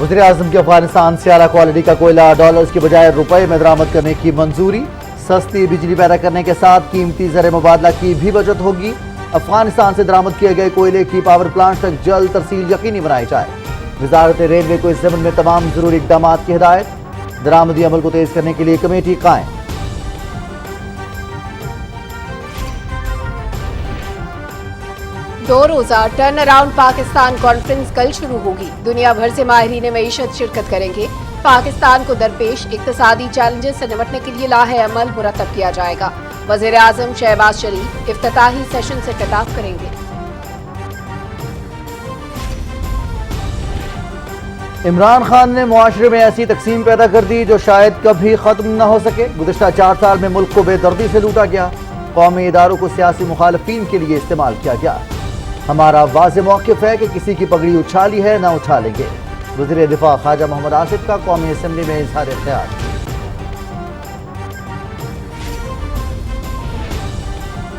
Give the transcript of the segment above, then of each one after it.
وزیر اعظم کی افغانستان سے اعلیٰ کوالٹی کا کوئلہ ڈالرز کی بجائے روپے میں درآمد کرنے کی منظوری، سستی بجلی پیدا کرنے کے ساتھ قیمتی زر مبادلہ کی بھی بچت ہوگی۔ افغانستان سے درآمد کیے گئے کوئلے کی پاور پلانٹ تک جلد ترسیل یقینی بنائی جائے۔ وزارت ریلوے کو اس ضمن میں تمام ضروری اقدامات کی ہدایت، درآمدی عمل کو تیز کرنے کے لیے کمیٹی قائم۔ دو روزہ ٹرن اراؤنڈ پاکستان کانفرنس کل شروع ہوگی۔ دنیا بھر سے ماہرین معیشت شرکت کریں گے۔ پاکستان کو درپیش اقتصادی چیلنجز سے نمٹنے کے لیے لاہ عمل مرتب کیا جائے گا۔ وزیر اعظم شہباز شریف افتتاحی سیشن سے خطاب کریں گے۔ عمران خان نے معاشرے میں ایسی تقسیم پیدا کر دی جو شاید کبھی ختم نہ ہو سکے۔ گزشتہ 4 سال میں ملک کو بے دردی سے لوٹا گیا، قومی اداروں کو سیاسی مخالفین کے لیے استعمال کیا گیا۔ ہمارا واضح موقف ہے کہ کسی کی پگڑی اچھالی ہے نہ اچھالیں گے۔ وزیر دفاع خواجہ محمد آصف کا قومی اسمبلی میں اظہار خیال۔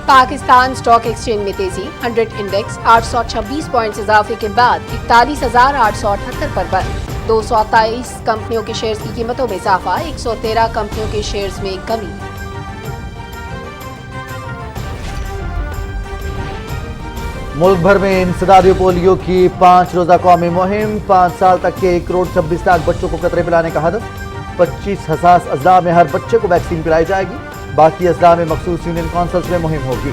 پاکستان سٹاک ایکسچینج میں تیزی، 100 انڈیکس 826 پوائنٹس اضافے کے بعد 41,878 پر بند۔ 223 کمپنیوں کے شیئرز کی قیمتوں میں اضافہ، 113 کمپنیوں کے شیئرز میں کمی۔ ملک بھر میں انسدادی پولیو کی 5 روزہ قومی مہم، 5 سال تک کے 1,26,00,000 بچوں کو قطرے پلانے کا ہدف۔ 25 حساس اضلاع میں ہر بچے کو ویکسین پلائی جائے گی، باقی اضلاع میں مخصوص یونین کونسلز میں مہم ہوگی۔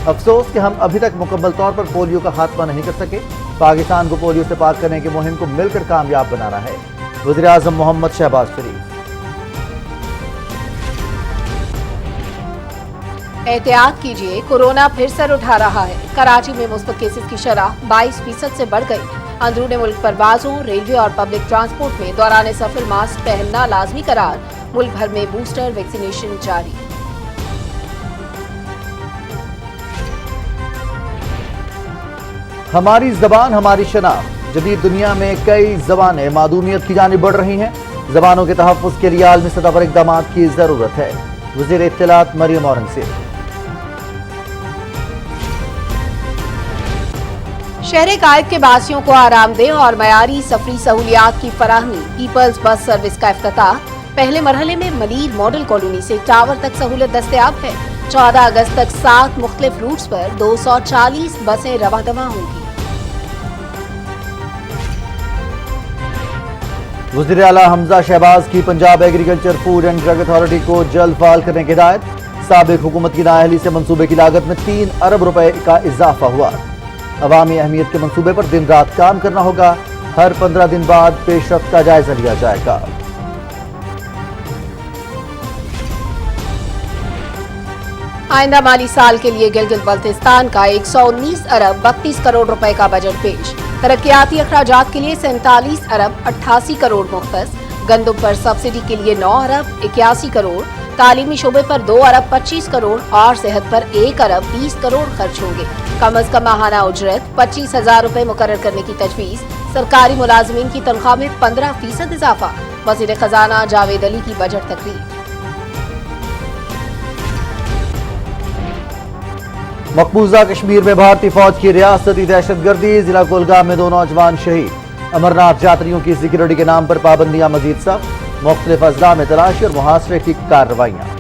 افسوس کہ ہم ابھی تک مکمل طور پر پولیو کا خاتمہ نہیں کر سکے۔ پاکستان کو پولیو سے پاک کرنے کی مہم کو مل کر کامیاب بنانا ہے۔ وزیر اعظم محمد شہباز شریف۔ احتیاط کیجیے، کورونا پھر سر اٹھا رہا ہے۔ کراچی میں مثبت کیسز کی شرح 22% سے بڑھ گئی۔ اندرون ملک پروازوں، ریلوے اور پبلک ٹرانسپورٹ میں دوران سفر ماسک پہننا لازمی قرار۔ ملک بھر میں بوسٹر ویکسینیشن جاری۔ ہماری زبان ہماری شناخت۔ جدید دنیا میں کئی زبانیں معدومیت کی جانب بڑھ رہی ہیں۔ زبانوں کے تحفظ کے لیے عالمی سطح پر اقدامات کی ضرورت ہے۔ وزیر اطلاعات مریم اورنگزیب۔ شہر قائد کے باسیوں کو آرام دہ اور معیاری سفری سہولیات کی فراہمی، پیپلز بس سروس کا افتتاح۔ پہلے مرحلے میں ملیر ماڈل کالونی سے ٹاور تک سہولت دستیاب ہے۔ 14 اگست تک 7 مختلف روٹس پر 240 بسیں رواں دواں ہوں گی۔ وزیر اعلیٰ حمزہ شہباز کی Punjab agriculture food and drug authority کو جلد فعال کرنے کی ہدایت۔ سابق حکومت کی نااہلی سے منصوبے کی لاگت میں 3 ارب روپے کا اضافہ ہوا۔ عوامی اہمیت کے منصوبے پر دن رات کام کرنا ہوگا۔ ہر 15 دن بعد پیش رفت کا جائزہ لیا جائے گا۔ آئندہ مالی سال کے لیے گلگت بلتستان کا 119 ارب 32 کروڑ روپے کا بجٹ پیش۔ ترقیاتی اخراجات کے لیے 47 ارب 88 کروڑ مختص۔ گندم پر سبسڈی کے لیے 9 ارب 81 کروڑ۔ تعلیمی شعبے پر 2 ارب 25 کروڑ اور صحت پر 1 ارب 20 کروڑ خرچ ہوں گے۔ کم از کم ماہانہ اجرت 25,000 روپے مقرر کرنے کی تجویز۔ سرکاری ملازمین کی تنخواہ میں 15% اضافہ۔ وزیر خزانہ جاوید علی کی بجٹ تقریر۔ مقبوضہ کشمیر میں بھارتی فوج کی ریاستی دہشت گردی، ضلع کولگام میں 2 نوجوان شہید۔ امرناتھ یاتریوں کی سیکورٹی کے نام پر پابندیاں مزید سخت، مختلف اضلاع میں تلاشی اور محاصرے کی کارروائیاں۔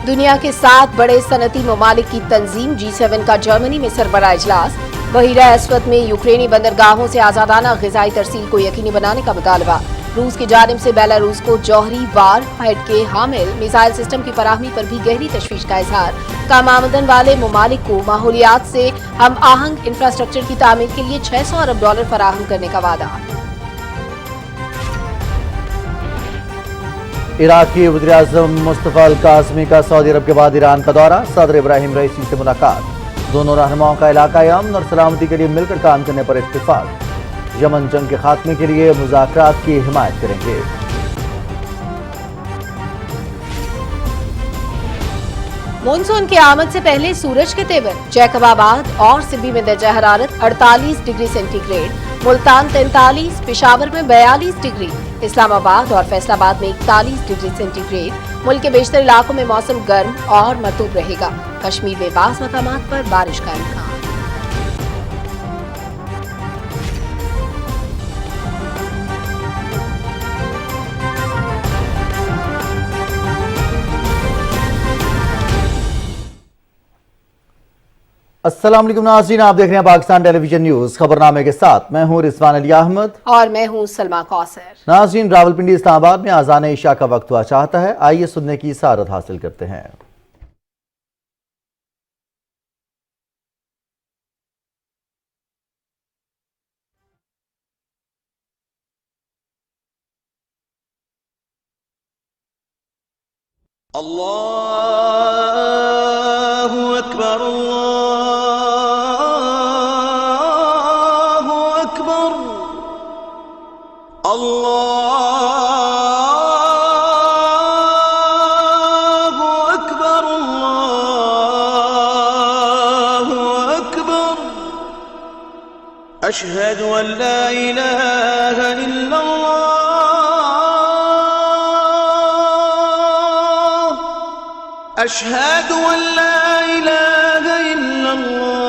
دنیا کے 7 بڑے صنعتی ممالک کی تنظیم G7 کا جرمنی میں سربراہ اجلاس۔ بحیرہ اسود میں یوکرینی بندرگاہوں سے آزادانہ غذائی ترسیل کو یقینی بنانے کا مطالبہ۔ روس کی جانب سے بیلاروس کو جوہری وار ہیڈ کے حامل میزائل سسٹم کی فراہمی پر بھی گہری تشویش کا اظہار۔ کم آمدن والے ممالک کو ماحولیات سے ہم آہنگ انفراسٹرکچر کی تعمیر کے لیے $600 ارب فراہم کرنے کا وعدہ۔ عراق کے وزیر اعظم مصطفی الکاظمی کا سعودی عرب کے بعد ایران کا دورہ، صدر ابراہیم رئیسی سے ملاقات۔ دونوں رہنماؤں کا علاقائی امن اور سلامتی کے لیے مل کر کام کرنے پر اتفاق۔ یمن جنگ کے خاتمے کے لیے مذاکرات کی حمایت کریں گے۔ مونسون کی آمد سے پہلے سورج کے تیور، جیکب آباد اور سبی میں درجہ حرارت 48 degree centigrade, Multan 43، Peshawar میں 42 ڈگری، اسلام آباد اور فیصلہ آباد میں 41 ڈگری سینٹی گریڈ۔ ملک کے بیشتر علاقوں میں موسم گرم اور مرطوب رہے گا۔ کشمیر میں بعض مقامات پر بارش کا امکان۔ السلام علیکم ناظرین، آپ دیکھ رہے ہیں پاکستان ٹیلی ویژن نیوز۔ خبرنامے کے ساتھ میں ہوں رضوان علی احمد اور میں ہوں سلما کوثر۔ ناظرین، راولپنڈی اسلام آباد میں اذان عشاء کا وقت ہوا چاہتا ہے، آئیے سننے کی سعادت حاصل کرتے ہیں۔ اللہ اکبر اللہ اکبر اللہ اکبر اللہ اکبر اشہد ان لا الہ الا اللہ أشهد أن لا إله إلا الله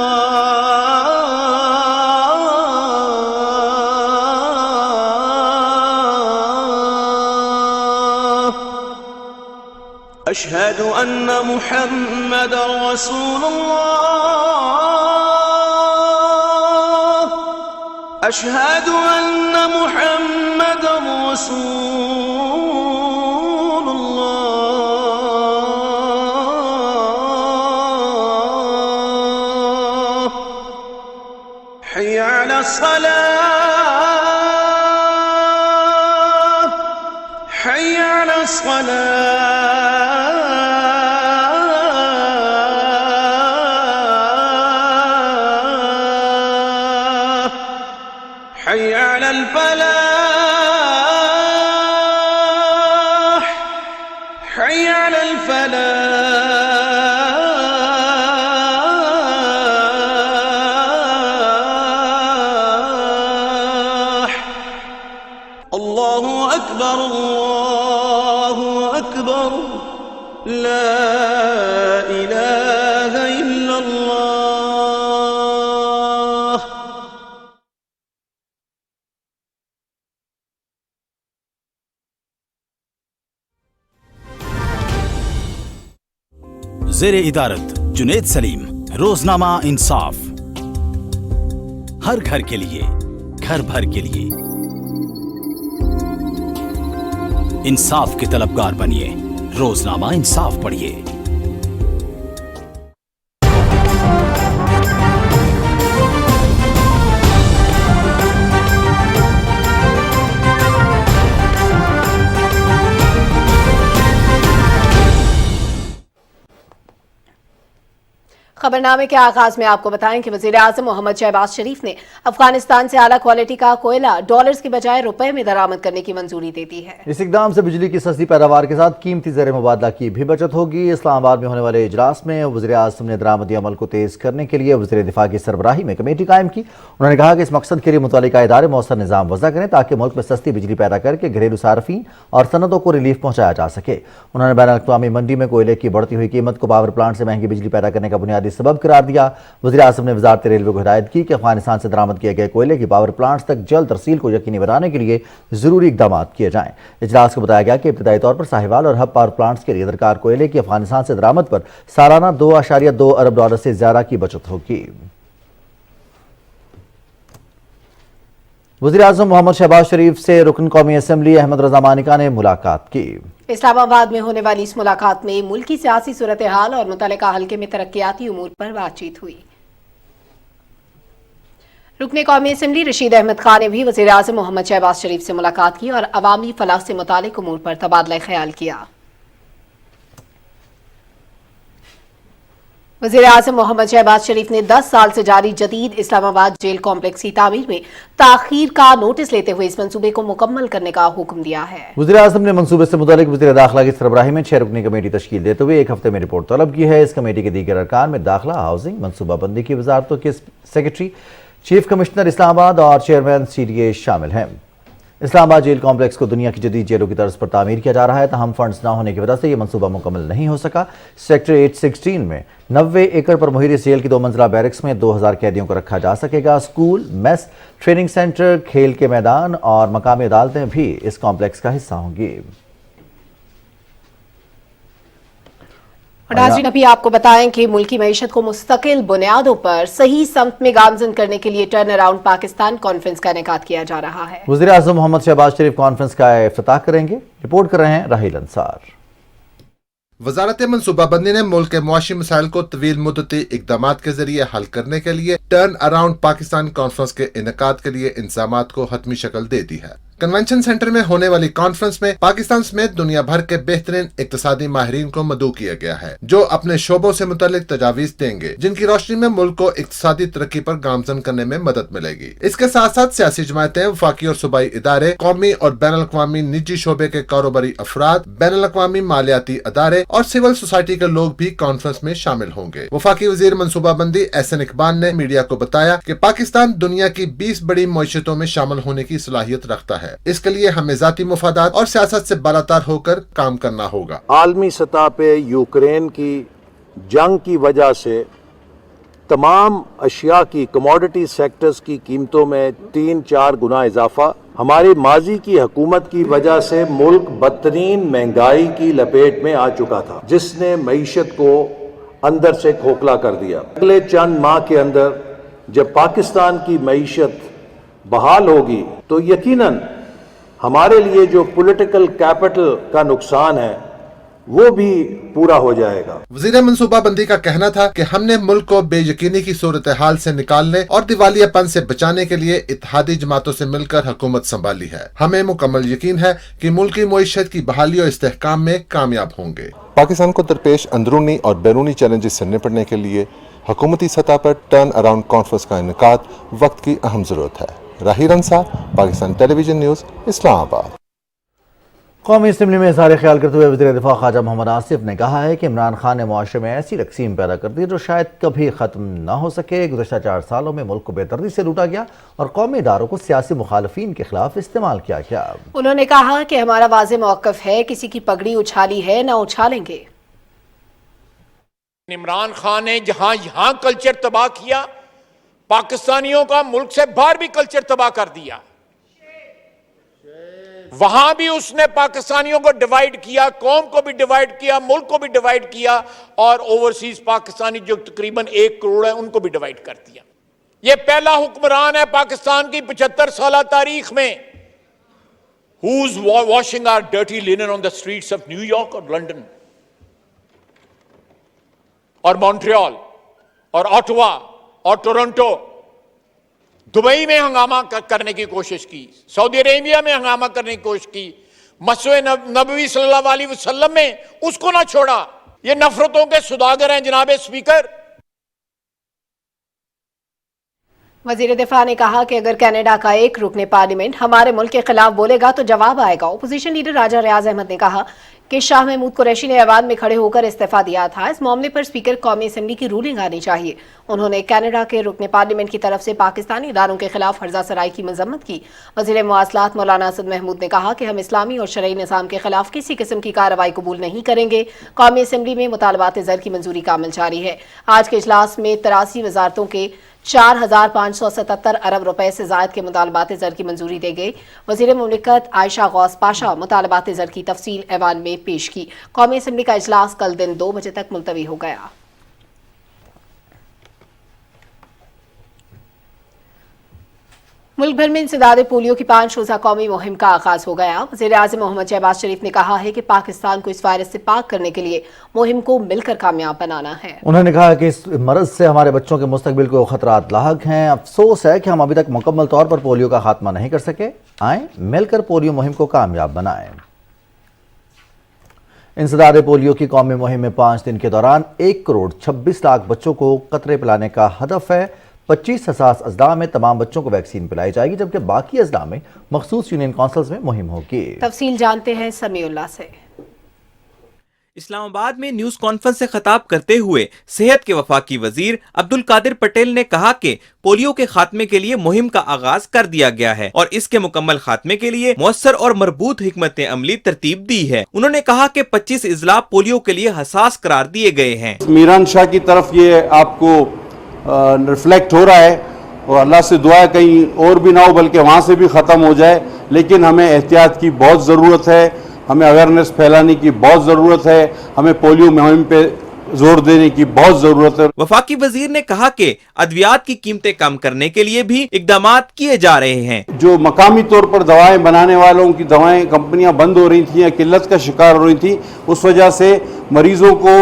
أشهد أن محمد رسول الله أشهد أن محمد رسول الله حي على الصلاة حي على الصلاة حي على الفلاح حي على الفلاح الله أكبر الله أكبر لا إله إلا الله زیر ادارت جنید سلیم، روزنامہ انصاف، ہر گھر کے لیے، گھر بھر کے لیے انصاف کے طلبگار بنیے، روزنامہ انصاف پڑھیے۔ خبرنامے کے آغاز میں آپ کو بتائیں کہ وزیر اعظم محمد شہباز شریف نے افغانستان سے اعلیٰ کوالٹی کا کوئلہ ڈالرز کی بجائے روپے میں درآمد کرنے کی منظوری دے دی ہے۔ اس اقدام سے بجلی کی سستی پیداوار کے ساتھ قیمتی زر مبادلہ کی بھی بچت ہوگی۔ اسلام آباد میں ہونے والے اجلاس میں وزیر اعظم نے درآمدی عمل کو تیز کرنے کے لیے وزیر دفاع کی سربراہی میں کمیٹی قائم کی۔ انہوں نے کہا کہ اس مقصد کے لیے متعلقہ ادارے مؤثر نظام وضع کریں تاکہ ملک میں سستی بجلی پیدا کر کے گھریلو صارفین اور صنعتوں کو ریلیف پہنچایا جا سکے۔ انہوں نے بین الاقوامی منڈی میں کوئلے کی بڑھتی ہوئی قیمت کو پاور پلانٹ سے مہنگی بجلی پیدا کرنے کا بنیادی سبب قرار دیا۔ وزیر اعظم نے وزارت ریلوے کو ہدایت کی کہ افغانستان سے درآمد کیے گئے کوئلے کی پاور پلانٹس تک جلد ترسیل کو یقینی بنانے کے لیے ضروری اقدامات کیے جائیں۔ اجلاس کو بتایا گیا کہ ابتدائی طور پر ساہیوال اور ہب پاور پلانٹس کے لیے درکار کوئلے کی افغانستان سے درآمد پر سالانہ 2.2 ارب ڈالر سے زیادہ کی بچت ہوگی۔ وزیر اعظم محمد شہباز شریف سے رکن قومی اسمبلی احمد رضا مانیکا نے ملاقات کی۔ اسلام آباد میں ہونے والی اس ملاقات میں ملکی سیاسی صورتحال اور متعلقہ حلقے میں ترقیاتی امور پر بات چیت ہوئی۔ رکن قومی اسمبلی رشید احمد خان نے بھی وزیر اعظم محمد شہباز شریف سے ملاقات کی اور عوامی فلاح سے متعلق امور پر تبادلہ خیال کیا۔ وزیر اعظم محمد شہباز شریف نے 10 سال سے جاری جدید اسلام آباد جیل کمپلیکس کی تعمیر میں تاخیر کا نوٹس لیتے ہوئے اس منصوبے کو مکمل کرنے کا حکم دیا ہے۔ وزیر اعظم نے منصوبے سے متعلق وزیر داخلہ کی سربراہی میں 6 رکنی کمیٹی تشکیل دیتے ہوئے 1 ہفتے میں رپورٹ طلب کی ہے۔ اس کمیٹی کے دیگر ارکان میں داخلہ، ہاؤسنگ، منصوبہ بندی کی وزارتوں کے سیکرٹری، چیف کمشنر اسلام آباد اور چیئرمین CDA شامل ہیں۔ اسلام آباد جیل کمپلیکس کو دنیا کی جدید جیلوں کی طرز پر تعمیر کیا جا رہا ہے، تاہم فنڈز نہ ہونے کی وجہ سے یہ منصوبہ مکمل نہیں ہو سکا۔ سیکٹر 816 میں 90 ایکڑ پر محیط اس جیل کی 2 منزلہ بیرکس میں 2000 قیدیوں کو رکھا جا سکے گا۔ اسکول، میس، ٹریننگ سینٹر، کھیل کے میدان اور مقامی عدالتیں بھی اس کمپلیکس کا حصہ ہوں گی۔ اور ناظرین ابھی آپ کو بتائیں کہ ملکی معیشت کو مستقل بنیادوں پر صحیح سمت میں گامزن کرنے کے لیے ٹرن اراؤنڈ پاکستان کانفرنس کا انعقاد کیا جا رہا ہے۔ وزیر اعظم محمد شہباز شریف کانفرنس کا افتتاح کریں گے، رپورٹ کر رہے ہیں راہیل انصار۔ وزارت منصوبہ بندی نے ملک کے معاشی مسائل کو طویل مدتی اقدامات کے ذریعے حل کرنے کے لیے ٹرن اراؤنڈ پاکستان کانفرنس کے انعقاد کے لیے انتظامات کو حتمی شکل دے دی ہے۔ کنونشن سینٹر میں ہونے والی کانفرنس میں پاکستان سمیت دنیا بھر کے بہترین اقتصادی ماہرین کو مدعو کیا گیا ہے، جو اپنے شعبوں سے متعلق تجاویز دیں گے، جن کی روشنی میں ملک کو اقتصادی ترقی پر گامزن کرنے میں مدد ملے گی۔ اس کے ساتھ ساتھ سیاسی جماعتیں، وفاقی اور صوبائی ادارے، قومی اور بین الاقوامی نجی شعبے کے کاروباری افراد، بین الاقوامی مالیاتی ادارے اور سول سوسائٹی کے لوگ بھی کانفرنس میں شامل ہوں گے۔ وفاقی وزیر منصوبہ بندی احسن اقبال نے میڈیا کو بتایا کہ پاکستان دنیا کی 20 بڑی معیشتوں میں شامل ہونے کی صلاحیت رکھتا ہے۔ اس کے لیے ہمیں ذاتی مفادات اور سیاست سے بالاتر ہو کر کام کرنا ہوگا۔ عالمی سطح پہ یوکرین کی جنگ کی وجہ سے تمام اشیاء کی کموڈٹی سیکٹرز کی قیمتوں میں 3-4 گنا اضافہ، ہماری ماضی کی حکومت کی وجہ سے ملک بدترین مہنگائی کی لپیٹ میں آ چکا تھا، جس نے معیشت کو اندر سے کھوکھلا کر دیا۔ اگلے چند ماہ کے اندر جب پاکستان کی معیشت بحال ہوگی تو یقیناً ہمارے لیے جو پولیٹیکل کیپٹل کا نقصان ہے وہ بھی پورا ہو جائے گا۔ وزیر منصوبہ بندی کا کہنا تھا کہ ہم نے ملک کو بے یقینی کی صورتحال سے نکالنے اور دیوالیہ پن سے بچانے کے لیے اتحادی جماعتوں سے مل کر حکومت سنبھالی ہے۔ ہمیں مکمل یقین ہے کہ ملکی معیشت کی بحالی اور استحکام میں کامیاب ہوں گے۔ پاکستان کو درپیش اندرونی اور بیرونی چیلنجز سے نپٹنے کے لیے حکومتی سطح پر ٹرن اراؤنڈ کانفرنس کا انعقاد وقت کی اہم ضرورت ہے۔ راہیل انصار، پاکستان ٹیلی ویژن نیوز، اسلام آباد۔ قومی اسمبلی میں اظہار خیال کرتے ہوئے وزیر دفاع خواجہ محمد آصف نے کہا ہے کہ عمران خان نے معاشرے میں ایسی تقسیم پیدا کر دی جو شاید کبھی ختم نہ ہو سکے۔ گزشتہ 4 سالوں میں ملک کو بے دردی سے لوٹا گیا اور قومی اداروں کو سیاسی مخالفین کے خلاف استعمال کیا گیا۔ انہوں نے کہا کہ ہمارا واضح موقف ہے، کسی کی پگڑی اچھالی ہے نہ اچھالیں گے۔ عمران خان نے جہاں یہاں کلچر تباہ کیا، پاکستانیوں کا ملک سے باہر بھی کلچر تباہ کر دیا۔ وہاں بھی اس نے پاکستانیوں کو ڈیوائیڈ کیا، قوم کو بھی ڈیوائیڈ کیا، ملک کو بھی ڈیوائیڈ کیا، اور اوورسیز پاکستانی جو تقریباً 1 کروڑ ہے ان کو بھی ڈیوائیڈ کر دیا۔ یہ پہلا حکمران ہے پاکستان کی 75 سالہ تاریخ میں who's washing our dirty linen on the streets of New York اور لندن اور مونٹریال اور آٹوا اور ٹورنٹو، دبئی میں ہنگامہ کرنے کی کوشش کی، سعودی عربیہ میں ہنگامہ کرنے کی کوشش کی، مسجد نبوی صلی اللہ علیہ وسلم میں اس کو نہ چھوڑا۔ یہ نفرتوں کے سوداگر ہیں جناب اسپیکر۔ وزیر دفاع نے کہا کہ اگر کینیڈا کا ایک رکن پارلیمنٹ ہمارے ملک کے خلاف بولے گا تو جواب آئے گا۔ اپوزیشن لیڈر راجہ ریاض احمد نے کہا کہ شاہ محمود قریشی نے ایوان میں کھڑے ہو کر استعفیٰ دیا تھا، اس معاملے پر اسپیکر قومی اسمبلی کی رولنگ آنی چاہیے۔ انہوں نے کینیڈا کے رکن پارلیمنٹ کی طرف سے پاکستانی اداروں کے خلاف فرضہ سرائی کی مذمت کی۔ وزیر مواصلات مولانا اسد محمود نے کہا کہ ہم اسلامی اور شرعی نظام کے خلاف کسی قسم کی کارروائی قبول نہیں کریں گے۔ قومی اسمبلی میں مطالبات زر کی منظوری کا عمل جاری ہے۔ آج کے اجلاس میں 83 وزارتوں کے 4577 ارب روپے سے زائد کے مطالبات زر کی منظوری دے گئی۔ وزیر مملکت عائشہ غوث پاشا مطالبات زر کی تفصیل ایوان میں پیش کی۔ قومی اسمبلی کا اجلاس کل دن 2 بجے تک ملتوی ہو گیا۔ ملک بھر میں انسداد پولیو کی 5 روزہ قومی مہم کا آغاز ہو گیا۔ وزیر اعظم محمد شہباز شریف نے کہا ہے کہ پاکستان کو اس وائرس سے پاک کرنے کے لیے مہم کو مل کر کامیاب بنانا ہے۔ انہوں نے کہا کہ اس مرض سے ہمارے بچوں کے مستقبل کو خطرات لاحق ہیں۔ افسوس ہے کہ ہم ابھی تک مکمل طور پر پولیو کا خاتمہ نہیں کر سکے۔ آئیں مل کر پولیو مہم کو کامیاب بنائیں۔ انسداد پولیو کی قومی مہم میں 5 دن کے دوران 1 کروڑ 26 لاکھ بچوں کو قطرے پلانے کا ہدف ہے۔ 25 حساس اضلاع میں تمام بچوں کو ویکسین پلائی جائے گی، جبکہ باقی اضلاع میں مخصوص یونین کونسلز میں مہم ہوگی۔ تفصیل جانتے ہیں سمیع اللہ سے۔ اسلام آباد میں نیوز کانفرنس سے خطاب کرتے ہوئے صحت کے وفاقی وزیر عبدالقادر پٹیل نے کہا کہ پولیو کے خاتمے کے لیے مہم کا آغاز کر دیا گیا ہے اور اس کے مکمل خاتمے کے لیے مؤثر اور مربوط حکمت عملی ترتیب دی ہے. انہوں نے کہا کہ 25 اضلاع پولیو کے لیے حساس قرار دیے گئے ہیں. میران شاہ کی طرف یہ آپ کو ریفلیکٹ ہو رہا ہے اور اللہ سے دعا ہے کہیں اور بھی نہ ہو بلکہ وہاں سے بھی ختم ہو جائے، لیکن ہمیں احتیاط کی بہت ضرورت ہے، ہمیں اویئرنیس پھیلانے کی بہت ضرورت ہے، ہمیں پولیو مہم پہ زور دینے کی بہت ضرورت ہے. وفاقی وزیر نے کہا کہ ادویات کی قیمتیں کم کرنے کے لیے بھی اقدامات کیے جا رہے ہیں. جو مقامی طور پر دوائیں بنانے والوں کی دوائیں کمپنیاں بند ہو رہی تھیں یا قلت کا شکار ہو رہی تھیں، اس وجہ سے مریضوں کو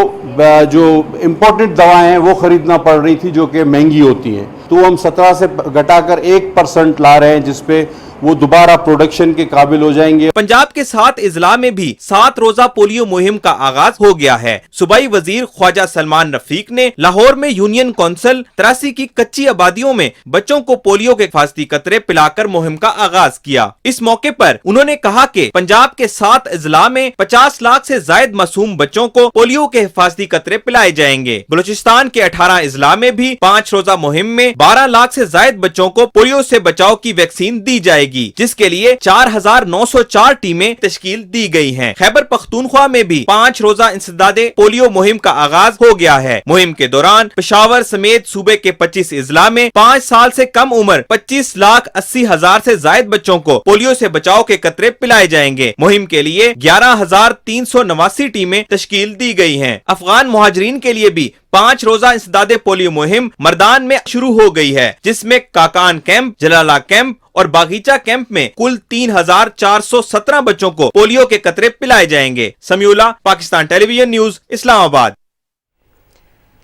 جو امپورٹنٹ دوائیں ہیں وہ خریدنا پڑ رہی تھی جو کہ مہنگی ہوتی ہیں. تو ہم 17 سے گھٹا کر 1% لا رہے ہیں جس پہ وہ دوبارہ پروڈکشن کے قابل ہو جائیں گے. پنجاب کے 7 اضلاع میں بھی 7 روزہ پولیو مہم کا آغاز ہو گیا ہے. صوبائی وزیر خواجہ سلمان رفیق نے لاہور میں یونین کونسل 83 کی کچی آبادیوں میں بچوں کو پولیو کے حفاظتی قطرے پلا کر مہم کا آغاز کیا. اس موقع پر انہوں نے کہا کہ پنجاب کے 7 اضلاع میں 50 لاکھ سے زائد معصوم بچوں کو پولیو کے حفاظتی قطرے پلائے جائیں گے. بلوچستان کے 18 اضلاع میں بھی 5 روزہ مہم میں 12 لاکھ سے زائد بچوں کو پولیو سے بچاؤ کی ویکسین دی جائے گی، جس کے لیے 4904 ٹیمیں تشکیل دی گئی ہیں. خیبر پختونخوا میں بھی 5 روزہ انسداد پولیو مہم کا آغاز ہو گیا ہے. مہم کے دوران پشاور سمیت صوبے کے 25 اضلاع میں 5 سال سے کم عمر 25,80,000 سے زائد بچوں کو پولیو سے بچاؤ کے قطرے پلائے جائیں گے. مہم کے لیے 11,389 ٹیمیں تشکیل دی گئی ہیں. افغان مہاجرین کے لیے بھی 5 روزہ انسداد پولیو مہم مردان میں شروع ہو گئی ہے، جس میں کاکان کیمپ، جلالہ کیمپ اور باغیچہ کیمپ میں کل 3,417 بچوں کو پولیو کے قطرے پلائے جائیں گے. سمیولہ، پاکستان ٹیلی ویژن نیوز، اسلام آباد.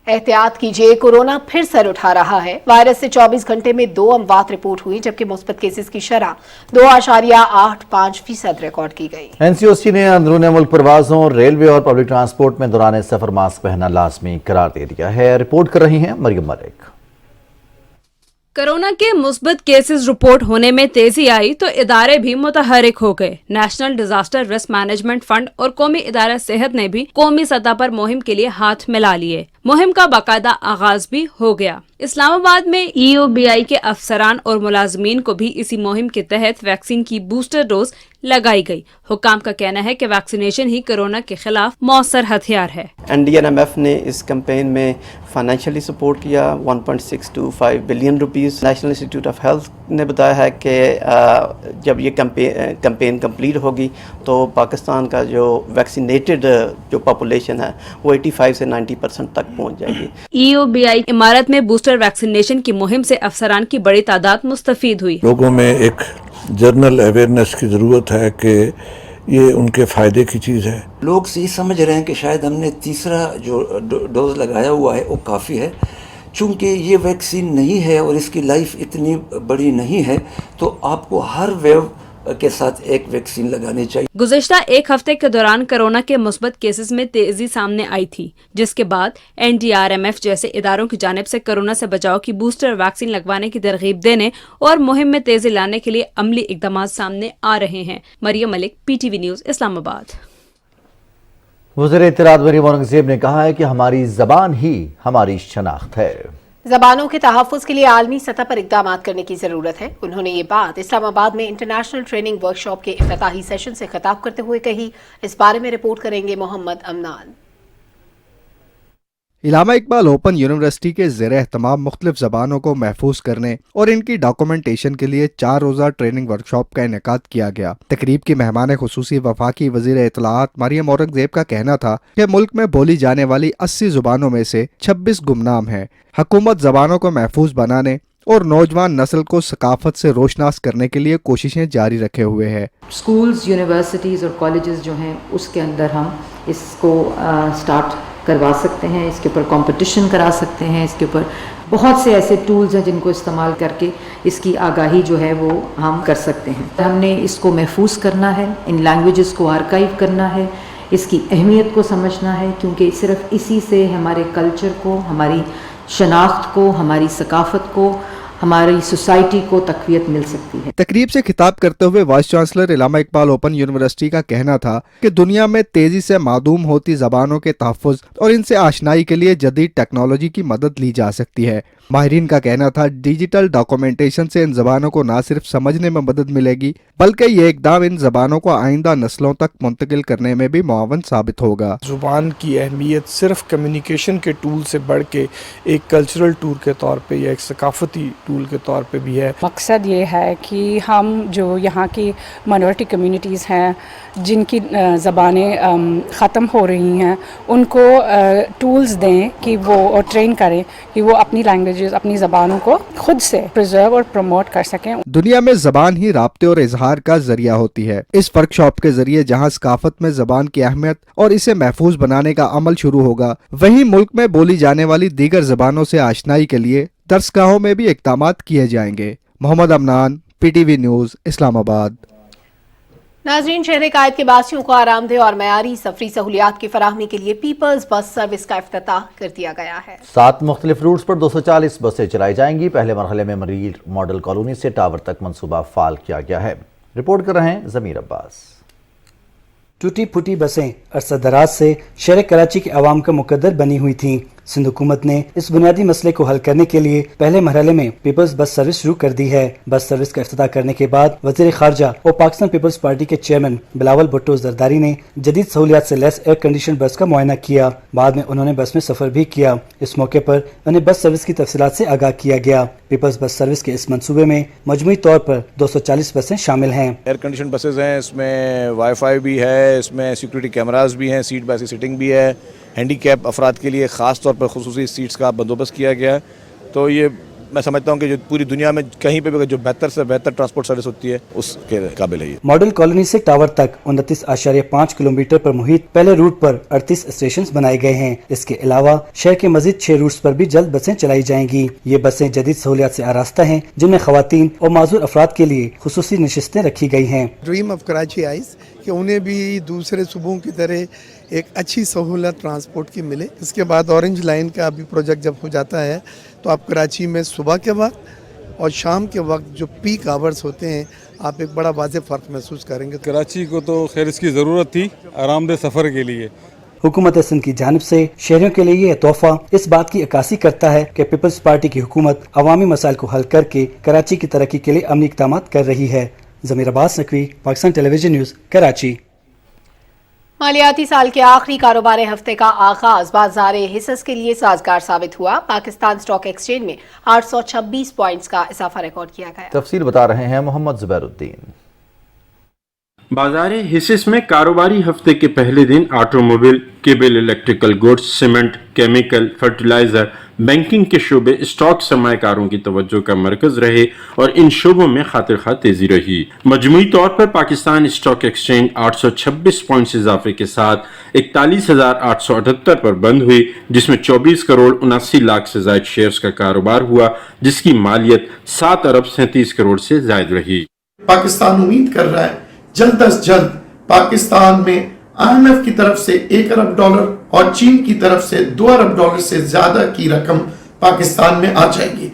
احتیاط کیجیے، کورونا پھر سر اٹھا رہا ہے. وائرس سے 24 گھنٹے میں 2 اموات رپورٹ ہوئی جبکہ مثبت کیسز کی شرح 2.85% ریکارڈ کی گئی. NCOC نے اندرون ملک پروازوں، ریلوے اور پبلک ٹرانسپورٹ میں دوران سفر ماسک پہننا لازمی قرار دے دیا ہے. رپورٹ کر رہی ہیں مریم ملک. کورونا کے مثبت کیسز رپورٹ ہونے میں تیزی آئی تو ادارے بھی متحرک ہو گئے. National disaster risk management fund اور قومی ادارہ صحت نے بھی قومی سطح پر مہم کے لیے ہاتھ ملا لیے. مہم کا باقاعدہ آغاز بھی ہو گیا. اسلام آباد میں EOBI کے افسران اور ملازمین کو بھی اسی مہم کے تحت ویکسین کی بوسٹر ڈوز لگائی گئی. حکام کا کہنا ہے کہ ویکسینیشن ہی کورونا کے خلاف مؤثر ہتھیار ہے. NDRMF نے اس کمپین میں فائنینشلی سپورٹ کیا 1.625 billion rupees. National institute of health نے بتایا ہے کہ جب یہ کمپین کمپلیٹ ہوگی تو پاکستان کا جو ویکسینیٹڈ جو پاپولیشن ہے وہ 85 سے 90% تک پہنچ جائے گی. EOBI عمارت میں بوسٹر ویکسینیشن کی مہم سے افسران کی بڑی تعداد مستفید ہوئی. لوگوں میں ایک جنرل اویئرنیس کی ضرورت ہے کہ یہ ان کے فائدے کی چیز ہے. لوگ یہ سمجھ رہے ہیں کہ شاید ہم نے تیسرا جو ڈوز لگایا ہوا ہے وہ کافی ہے. چونکہ یہ ویکسین نہیں ہے اور اس کی لائف اتنی بڑی نہیں ہے تو آپ کو ہر ویو کے ساتھ ایک ویکسین لگانی چاہیے. گزشتہ ایک ہفتے کے دوران کورونا کے مثبت کیسز میں تیزی سامنے آئی تھی، جس کے بعد NDRMF جیسے اداروں کی جانب سے کورونا سے بچاؤ کی بوسٹر ویکسین لگوانے کی ترغیب دینے اور مہم میں تیزی لانے کے لیے عملی اقدامات سامنے آ رہے ہیں. مریم ملک، PTV نیوز، اسلام آباد. وزیر اطلاعات مریم اورنگزیب نے کہا ہے کہ ہماری زبان ہی ہماری شناخت ہے. زبانوں کے تحفظ کے لیے عالمی سطح پر اقدامات کرنے کی ضرورت ہے. انہوں نے یہ بات اسلام آباد میں انٹرنیشنل ٹریننگ ورکشاپ کے افتتاحی سیشن سے خطاب کرتے ہوئے کہی. اس بارے میں رپورٹ کریں گے محمد امنان. علامہ اقبال اوپن یونیورسٹی کے زیر اہتمام مختلف زبانوں کو محفوظ کرنے اور ان کی ڈاکومنٹیشن کے لیے 4 روزہ ٹریننگ ورکشاپ کا انعقاد کیا گیا. تقریب کی مہمان خصوصی وفاقی وزیر اطلاعات مریم اورنگزیب کا کہنا تھا کہ ملک میں بولی جانے والی 80 زبانوں میں سے 26 گمنام ہیں. حکومت زبانوں کو محفوظ بنانے اور نوجوان نسل کو ثقافت سے روشناس کرنے کے لیے کوششیں جاری رکھے ہوئے ہے. اسکولز، یونیورسٹیز اور کالجز جو ہیں اس کے اندر ہم اس کو سٹارٹ کروا سکتے ہیں، اس کے اوپر کمپٹیشن کرا سکتے ہیں. اس کے اوپر بہت سے ایسے ٹولز ہیں جن کو استعمال کر کے اس کی آگاہی جو ہے وہ ہم کر سکتے ہیں. ہم نے اس کو محفوظ کرنا ہے، ان لینگویجز کو آرکائیو کرنا ہے، اس کی اہمیت کو سمجھنا ہے، کیونکہ صرف اسی سے ہمارے کلچر کو، ہماری شناخت کو، ہماری ثقافت کو हमारी सोसाइटी को तकवीयत मिल सकती है। तकरीब से खिताब करते हुए vice chancellor Allama Iqbal open university का कहना था कि दुनिया में तेजी से मादूम होती जबानों के तहफ़्फ़ुज़ और इनसे आशनाई के लिए जदीद टेक्नोलॉजी की मदद ली जा सकती है। माहिरीन का कहना था डिजिटल डॉक्यूमेंटेशन से इन जबानों को न सिर्फ समझने में मदद मिलेगी बल्कि ये इकदाम इन जबानों को आइंदा नस्लों तक मुंतकिल करने में भी मुआवन साबित होगा। ज़ुबान की अहमियत सिर्फ कम्युनिकेशन के टूल से बढ़ के एक कल्चरल टूल के तौर पे या एक सकाफती टूल के तौर पे भी है। मकसद ये है कि हम जो यहाँ की माइनॉरिटी कम्युनिटीज़ हैं जिनकी ज़बानें ख़त्म हो रही हैं उनको टूल्स दें कि वो और ट्रेन करें कि वो अपनी लैंग्वेजेस अपनी ज़बानों को खुद से प्रिजर्व और प्रमोट कर सकें। दुनिया में ज़बान ही राब्ते और इजहार का जरिया होती है। इस वर्कशॉप के जरिए जहाँ सकाफत में ज़बान की अहमियत और इसे महफूज बनाने का अमल शुरू होगा, वहीं मुल्क में बोली जाने वाली दीगर ज़बानों से आशनाई के लिए दरसगाहों में भी इक़दामात किए जाएंगे। Mohammad Amnan, PTV news, Islamabad. नाज़रीन, शहर कायद के बासियों को आरामदेह और मयारी सफरी सहूलियात की फराहमी के लिए पीपल्स बस सर्विस का इफ्तिताह कर दिया गया है। 7 मुख्तलिफ रूट्स पर 240 बसें चलाई जाएंगी। पहले मरहले में मरीर मॉडल कॉलोनी से टावर तक मंसूबा फाल किया गया है। रिपोर्ट कर रहे हैं ज़मीर अब्बास। टूटी फूटी बसें अरसा दराज से शहर कराची के अवाम का मुकद्दर बनी हुई थीं। सिंध हुकूमत ने इस बुनियादी मसले को हल करने के लिए पहले मरहले में पीपल्स बस सर्विस शुरू कर दी है। बस सर्विस का इफ्तिताह करने के बाद वज़ीर खारजा और पाकिस्तान पीपल्स पार्टी के चेयरमैन बिलावल भुट्टो जरदारी ने जदीद सहूलियात से लैस एयर कंडीशन बस का मुआयना किया। बाद में उन्होंने बस में सफर भी किया। इस मौके पर उन्हें बस सर्विस की तफसीलात से आगाह किया गया। पीपल्स बस सर्विस के इस मंसूबे में मजमूई तौर पर 240 बसें शामिल हैं। एयर कंडीशन बसेज हैं, इसमें वाईफाई भी है, इसमें सिक्योरिटी कैमरास भी हैं, सीट बाय सीटिंग भी है, हैंडीकैप अफराद के लिए ख़ास तौर पर खुसूसी सीट्स का बंदोबस्त किया गया है। तो ये मैं समझता हूँ कि जो पूरी दुनिया में कहीं पे भी जो बेहतर से बेहतर ट्रांसपोर्ट सर्विस होती है उसके काबिल है। मॉडल कॉलोनी से टावर तक 29.5 किलोमीटर पर मुहित पहले रूट पर 38 स्टेशन बनाए गए हैं। इसके अलावा शहर के मजीद 6 रूट्स पर भी जल्द बसें चलाई जाएंगी। ये बसें जदीद सहूलियात से आरास्ता हैं, जिनमें खवातीन और माजूर अफराद के लिए खुसूसी नशिस्तें रखी गई हैं। ड्रीम ऑफ कराची आइज कि उन्हें भी दूसरे सूबों की तरह एक अच्छी सहूलत ट्रांसपोर्ट की मिले। इसके बाद ऑरेंज लाइन का अभी प्रोजेक्ट जब हो जाता है तो आप कराची में सुबह के वक्त और शाम के वक्त जो पीक आवर्स होते हैं आप एक बड़ा वाज़ेह फ़र्क महसूस करेंगे। कराची को तो खैर इसकी ज़रूरत थी आरामदेह सफ़र के लिए। हुकूमत सिंध की जानिब से शहरियों के लिए यह तोहफा इस बात की अक्कासी करता है कि पीपल्स पार्टी की हुकूमत अवामी मसाइल को हल करके कराची की तरक्की के लिए अमली इक़दामात कर रही है। ज़मीर अब्बास नकवी, पाकिस्तान टेलीविजन न्यूज़, कराची। मालियाती साल के आखिरी कारोबारी हफ्ते का आगाज बाजार हिस्स के लिए साजगार साबित हुआ। पाकिस्तान स्टॉक एक्सचेंज में 826 पॉइंट्स का इजाफा रिकॉर्ड किया गया। तफसील बता रहे हैं मोहम्मद जुबैरुद्दीन। बाजार हिस्स में कारोबारी हफ्ते के पहले दिन automobile, cable, electrical goods, cement, chemical, fertiliser, banking के शोबे स्टॉक सरमायाकारों की तवज्जो का मरकज रहे और इन शोबों में खातिर खा तेजी रही। मजमूई तौर पर पाकिस्तान स्टॉक एक्सचेंज 826 पॉइंट्स इजाफे के साथ 41,878 पर बंद हुई, जिसमें 24 करोड़ 79 लाख से ज्यादा शेयर्स का कारोबार हुआ, जिसकी मालियत 7 अरब 37 करोड़ से ज्यादा रही। पाकिस्तान उम्मीद कर रहा है जल्द अज जल्द पाकिस्तान में IMF की तरफ से 1 अरब डॉलर और चीन की तरफ से 2 अरब डॉलर से ज्यादा की रकम पाकिस्तान में आ जाएगी।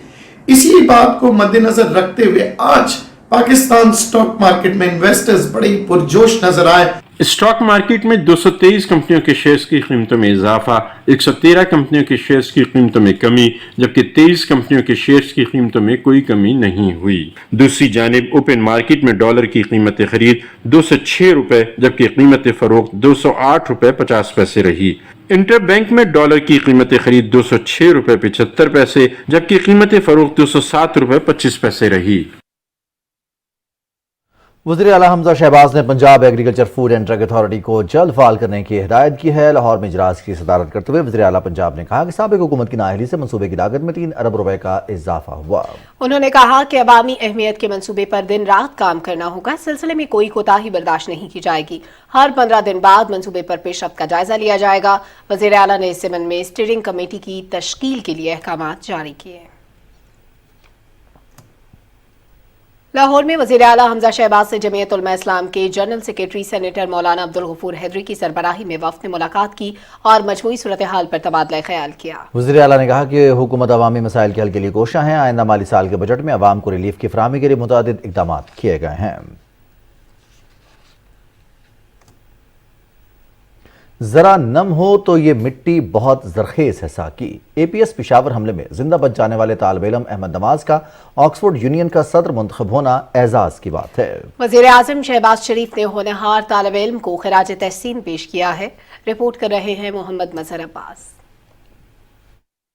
इसी बात को मद्देनजर रखते हुए आज पाकिस्तान स्टॉक मार्केट में इन्वेस्टर्स बड़े पुरजोश नजर आए। स्टॉक मार्केट में 223 कंपनियों के शेयर्स की कीमतों में इजाफा, 113 कंपनियों के शेयर्स की कीमतों में कमी, जबकि 23 कंपनियों के शेयर्स की कीमतों में कोई कमी नहीं हुई। दूसरी जानिब ओपन मार्केट में डॉलर की कीमत खरीद 206 रुपए जबकि कीमत फरोख्त 208 रुपए 50 पैसे रही। इंटर बैंक में डॉलर की कीमत खरीद 206 रुपए 75 पैसे जबकि कीमत फरोख्त 207 रुपए 25 पैसे रही। वज़ीर आला हमजा शहबाज ने Punjab agriculture food and drug authority को जल्द फाल करने की हिदायत की है। लाहौर में इजलास की सदारत करते हुए वज़ीर आला पंजाब ने कहा कि साबिक़ हुकूमत की नाअहली से मनसूबे की लागत में 3 अरब रुपए का इजाफा हुआ। उन्होंने कहा कि अवामी अहमियत के मनसूबे पर दिन रात काम करना होगा। इस सिलसिले में कोई कोताही बर्दाश्त नहीं की जाएगी। हर 15 दिन बाद मनसूबे पर पेशरफ्त का जायजा लिया जाएगा। वज़ीर आला ने इस ज़िम्न में स्टीयरिंग कमेटी की तश्कील के लिए अहकामात जारी किए। लाहौर में वज़ीर आला हमजा शहबाज से जमीयत उलमा इस्लाम के जनरल सेक्रेटरी सेनेटर मौलाना अब्दुल गफूर हैदरी की सरबराही में वफ़द ने मुलाकात की और मजमूई सूरत हाल पर तबादला ख्याल किया। वज़ीर आला ने कहा कि हुकूमत अवामी मसाइल के हल के लिए कोशां है। आइंदा माली साल के बजट में अवाम को रिलीफ की फराहमी के लिए मुतअद्दिद इक़दाम किए गए हैं। जरा नम हो तो ये मिट्टी बहुत जरखेज है साकी। APS पेशावर हमले में जिंदा बच जाने वाले तालिब इल्म अहमद नवाज का ऑक्सफोर्ड यूनियन का सदर मुंतखब होना एजाज की बात है। वज़ीर आज़म शहबाज शरीफ ने होनहार तालिब इल्म को खिराज तहसीन पेश किया है। रिपोर्ट कर रहे हैं मोहम्मद मजहर अब्बास।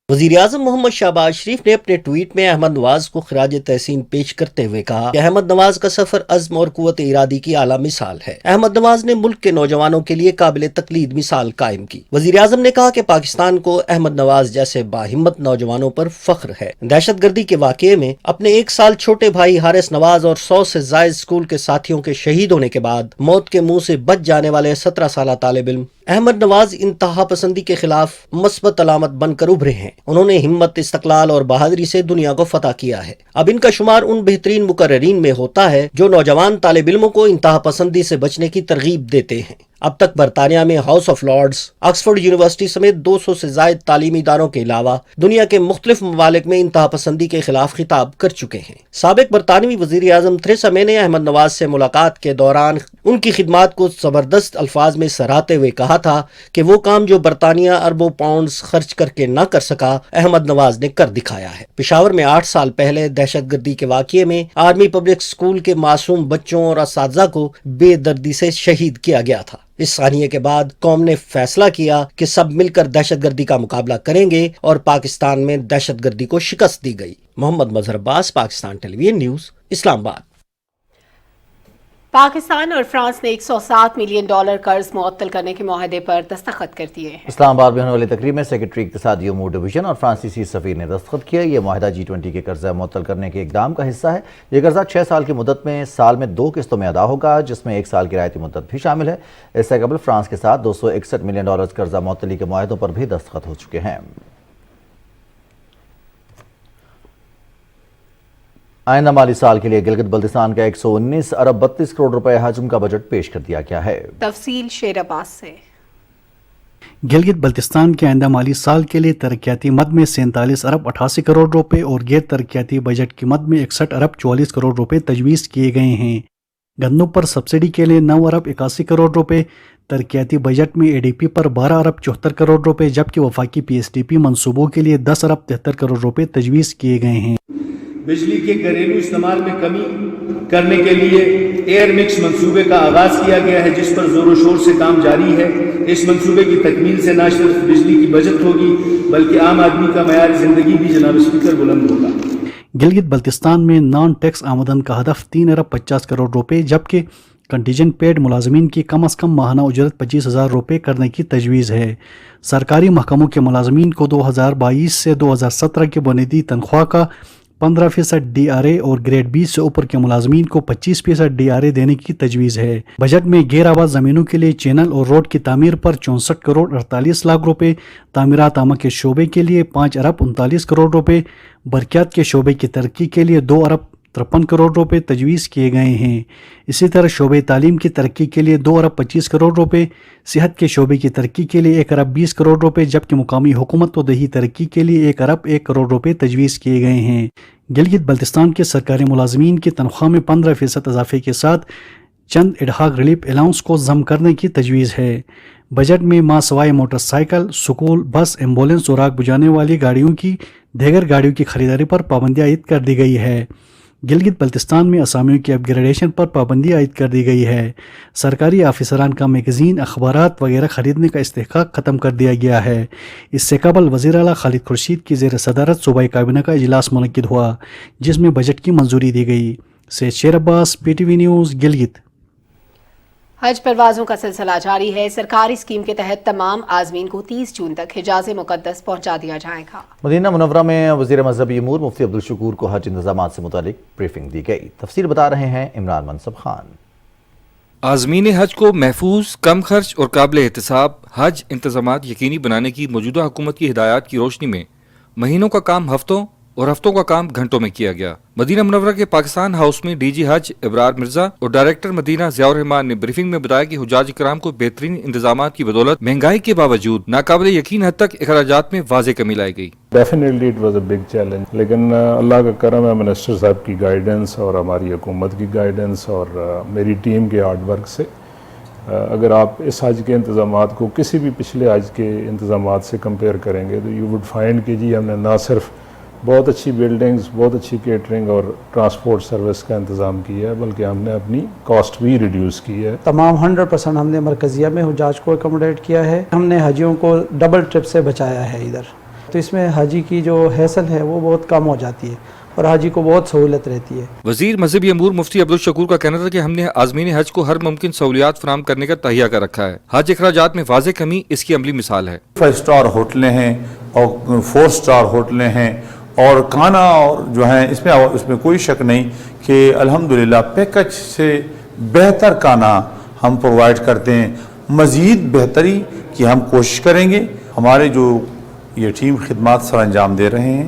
वज़ीर आज़म मोहम्मद शहबाज शरीफ ने अपने ट्वीट में अहमद नवाज को खिराज तहसीन पेश करते हुए कहा कि अहमद नवाज का सफर अज़्म और कुव्वत इरादी की आला मिसाल है। अहमद नवाज ने मुल्क के नौजवानों के लिए काबिल तकलीद मिसाल कायम की। वज़ीर आज़म ने कहा कि पाकिस्तान को अहमद नवाज जैसे बाहिम्मत नौजवानों पर फख्र है। दहशत गर्दी के वाक़ये में अपने 1 साल छोटे भाई हारिस नवाज और 100 से ज़ायद स्कूल के साथियों के शहीद होने के बाद मौत के मुंह से बच जाने वाले 17 साल तालिब इल्म अहमद नवाज इंतहा पसंदी के खिलाफ मस्बत अलामत बनकर उभरे हैं। उन्होंने हिम्मत, इस्तक़लाल और बहादुरी से दुनिया को फतह किया है। अब इनका शुमार उन बेहतरीन मुकर्ररीन में होता है जो नौजवान तालिब इल्मों को इंतहा पसंदी से बचने की तरगीब देते हैं। अब तक बरतानिया में House of Lords, Oxford University समेत 200 से ज़ायद तालीमी इदारों के अलावा दुनिया के मुख्तलिफ ममालिक में इंतहा पसंदी के खिलाफ खिताब कर चुके हैं। साबिक बरतानवी वज़ीर आज़म थेरेसा मे ने अहमद नवाज से मुलाकात के दौरान उनकी खिदमात को ज़बरदस्त अल्फाज में सराहते हुए कहा था कि वो काम जो बरतानिया अरबों पाउंड्स खर्च करके न कर सका, अहमद नवाज ने कर दिखाया है। पेशावर में 8 साल पहले दहशत गर्दी के वाक़ये में आर्मी पब्लिक स्कूल के मासूम बच्चों और असातिज़ा को बेदर्दी से शहीद किया गया था। इस सानिये के बाद कौम ने फैसला किया कि सब मिलकर दहशत गर्दी का मुकाबला करेंगे और पाकिस्तान में दहशत गर्दी को शिकस्त दी गई। मोहम्मद मजहर अब्बास, पाकिस्तान टेलीविजन न्यूज़, इस्लामाबाद। पाकिस्तान और फ्रांस ने $107 मिलियन कर्ज मुअत्तल करने के मुआहदे पर दस्तखत कर दिए हैं। इस्लामाबाद में होने वाली तकरीब में सेक्रेटरी इक़्तिसादी उमूर डिवीजन और फ्रांसीसी सफ़ीर ने दस्तखत किया। ये मुआहदा G20 के कर्जा मुअत्तल करने के इक़दाम का हिस्सा है। ये कर्जा 6 साल की मुद्दत में साल में 2 किस्तों में अदा होगा, जिसमें 1 साल की रियायती मुद्दत भी शामिल है। इससे कबल फ्रांस के साथ $261 मिलियन कर्जा मुअत्तली के मुआहदों पर भी दस्तखत हो चुके हैं। आइंदा माली साल के लिए गिलगित बल्तिस्तान का 119 अरब 32 करोड़ रुपए हजम का बजट पेश कर दिया गया है। तफसील शेर अब्बास से। गिलगित बल्तिस्तान के आइंदा माली साल के लिए तरक्याती मद में 47 अरब 88 करोड़ रुपए और गैर तरक्याती बजट की मद में 61 अरब 44 करोड़ रुपए तजवीज़ किए गए हैं। गन्नों पर सब्सिडी के लिए 9 अरब 81 करोड़ रुपए, तरक्याती बजट में ADP पर 12 अरब 74 करोड़ रुपए, जबकि वफाकी PSDP मंसूबों के लिए 10 अरब 73 करोड़ रुपए तजवीज़ किए गए हैं। बिजली के घरेलू इस्तेमाल में कमी करने के लिए एयर मिक्स मंसूबे का आगाज किया गया है, जिस पर जोरों शोर से काम जारी है। इस मंसूबे की तकमील से न सिर्फ बिजली की बचत होगी बल्कि आम आदमी का मयार जिंदगी भी जनाब स्पीकर बुलंद होगा। गिलगित बल्तिस्तान में नॉन टैक्स आमदन का हदफ 3 अरब 50 करोड़ रुपए, जबकि कंटीजेंट पेड मुलाजमीन की कम अज़ कम माहाना उजरत 25,000 रुपये करने की तजवीज़ है। सरकारी महकमों के मुलाजमीन को 2022 से 2017 की बुनियादी तनख्वाह का 15% DRA और ग्रेड B से ऊपर के मुलाजमीन को 25% DRA देने की तजवीज़ है। बजट में गैर आबाद ज़मीनों के लिए चैनल और रोड की तामीर पर 64 करोड़ 48 लाख रुपए, तामीरात आमा के शोबे के लिए 5 अरब 39 करोड़ रुपए, बरक़ियात के शोबे की तरक्की के लिए 2 अरब 53 करोड़ रुपए तजवीज़ किए गए हैं। इसी तरह शोबे तालीम की तरक्की के लिए 2 अरब 25 करोड़ रुपए, सेहत के शोबे की तरक्की के लिए 1 अरब 20 करोड़ रुपए, जबकि मुकामी हुकूमत व दही तरक्की के लिए 1 अरब 1 करोड़ रुपए तजवीज़ किए गए हैं। गिलगित बल्तिस्तान के सरकारी मुलाजमीन की तनख्वाह में 15% इजाफे के साथ चंद एडहाक रिलीफ अलाउंस को जम करने की तजवीज़ है। बजट में मासवाई मोटरसाइकिल, स्कूल, बस, एम्बुलेंस और आग बुझाने वाली गाड़ियों की दीगर गाड़ियों की खरीदारी पर पाबंदी आयद कर दी गई है। गिलगित बल्तिस्तान में असामियों की अपग्रेडेशन पर पाबंदी आयद कर दी गई है। सरकारी ऑफिसरान का मैगज़ीन, अखबारात वगैरह खरीदने का इस्तेहकाक ख़त्म कर दिया गया है। इससे कबल वज़ीर आला खालिद खुर्शीद की ज़ेर सदारत सूबाई काबीना का इजलास मुनक्किद हुआ, जिसमें बजट की मंजूरी दी गई। सैयद शेर अब्बास, PTV न्यूज़, गिलगित। हज परवाज़ों का सिलसिला जारी है। सरकारी स्कीम के तहत तमाम आज़मीन को 30 जून तक हिजाज़ मुक़द्दस पहुँचा दिया जाएगा। मदीना मुनव्वरा में वज़ीर मज़हबी अमूर मुफ्ती अब्दुल शकूर को हज इंतज़ामात से मुतालिक ब्रीफिंग दी गई। तफसील बता रहे हैं इमरान मनसब खान। आज़मीन हज को महफूज, कम खर्च और काबिल एहतसाब हज इंतज़ामात यकीनी बनाने की मौजूदा हुकूमत की हिदायत की रोशनी में महीनों का काम हफ्तों और हफ्तों का काम घंटों में किया गया। मदीना मुनव्वरा के पाकिस्तान हाउस में डीजी हज इब्रार मिर्जा और डायरेक्टर मदीना ज़ियाउर रहमान ने ब्रीफिंग में बताया कि हुज्जाज इकराम को बेहतरीन इंतजामात की बदौलत महंगाई के बावजूद नाकाबिले यकीन हद तक अखराजात में वाज़ेह कमी लाई गई। Definitely it was a big challenge, लेकिन अल्लाह का करम है, मिनिस्टर साहब की गाइडेंस और हमारी हुकूमत की गाइडेंस और मेरी टीम के हार्ड वर्क से अगर आप इस हज के इंतज़ामात को किसी भी पिछले हज के इंतज़ामात से कंपेयर करेंगे तो यू वुड फाइंड कि जी हमने ना सिर्फ बहुत अच्छी बिल्डिंग्स, बहुत अच्छी केटरिंग और ट्रांसपोर्ट सर्विस का इंतज़ाम किया है, बल्कि हमने अपनी कॉस्ट भी रिड्यूस की है। तमाम 100% हमने मरकज़िया में हुज्जाज को अकोमोडेट किया है। हमने हाजियों को डबल ट्रिप से बचाया है इधर, तो इसमें हाजी की जो हैसल है वो बहुत कम हो जाती है और हाजी को बहुत सहूलत रहती है। वजीर मजहबी अमूर मुफ्ती अब्दुल शकूर का कहना था कि हमने आज़मीन हज को हर मुमकिन सहूलियात फराहम करने का तहिया कर रखा है। हज अखराजात में वाज़ेह कमी इसकी अमली मिसाल है। 5 स्टार होटलें हैं और 4 स्टार होटलें हैं और खाना और जो है इसमें कोई शक नहीं कि अल्हम्दुलिल्लाह पैकेज से बेहतर खाना हम प्रोवाइड करते हैं। मज़ीद बेहतरी की हम कोशिश करेंगे। हमारे जो ये टीम खिदमात सर अंजाम दे रहे हैं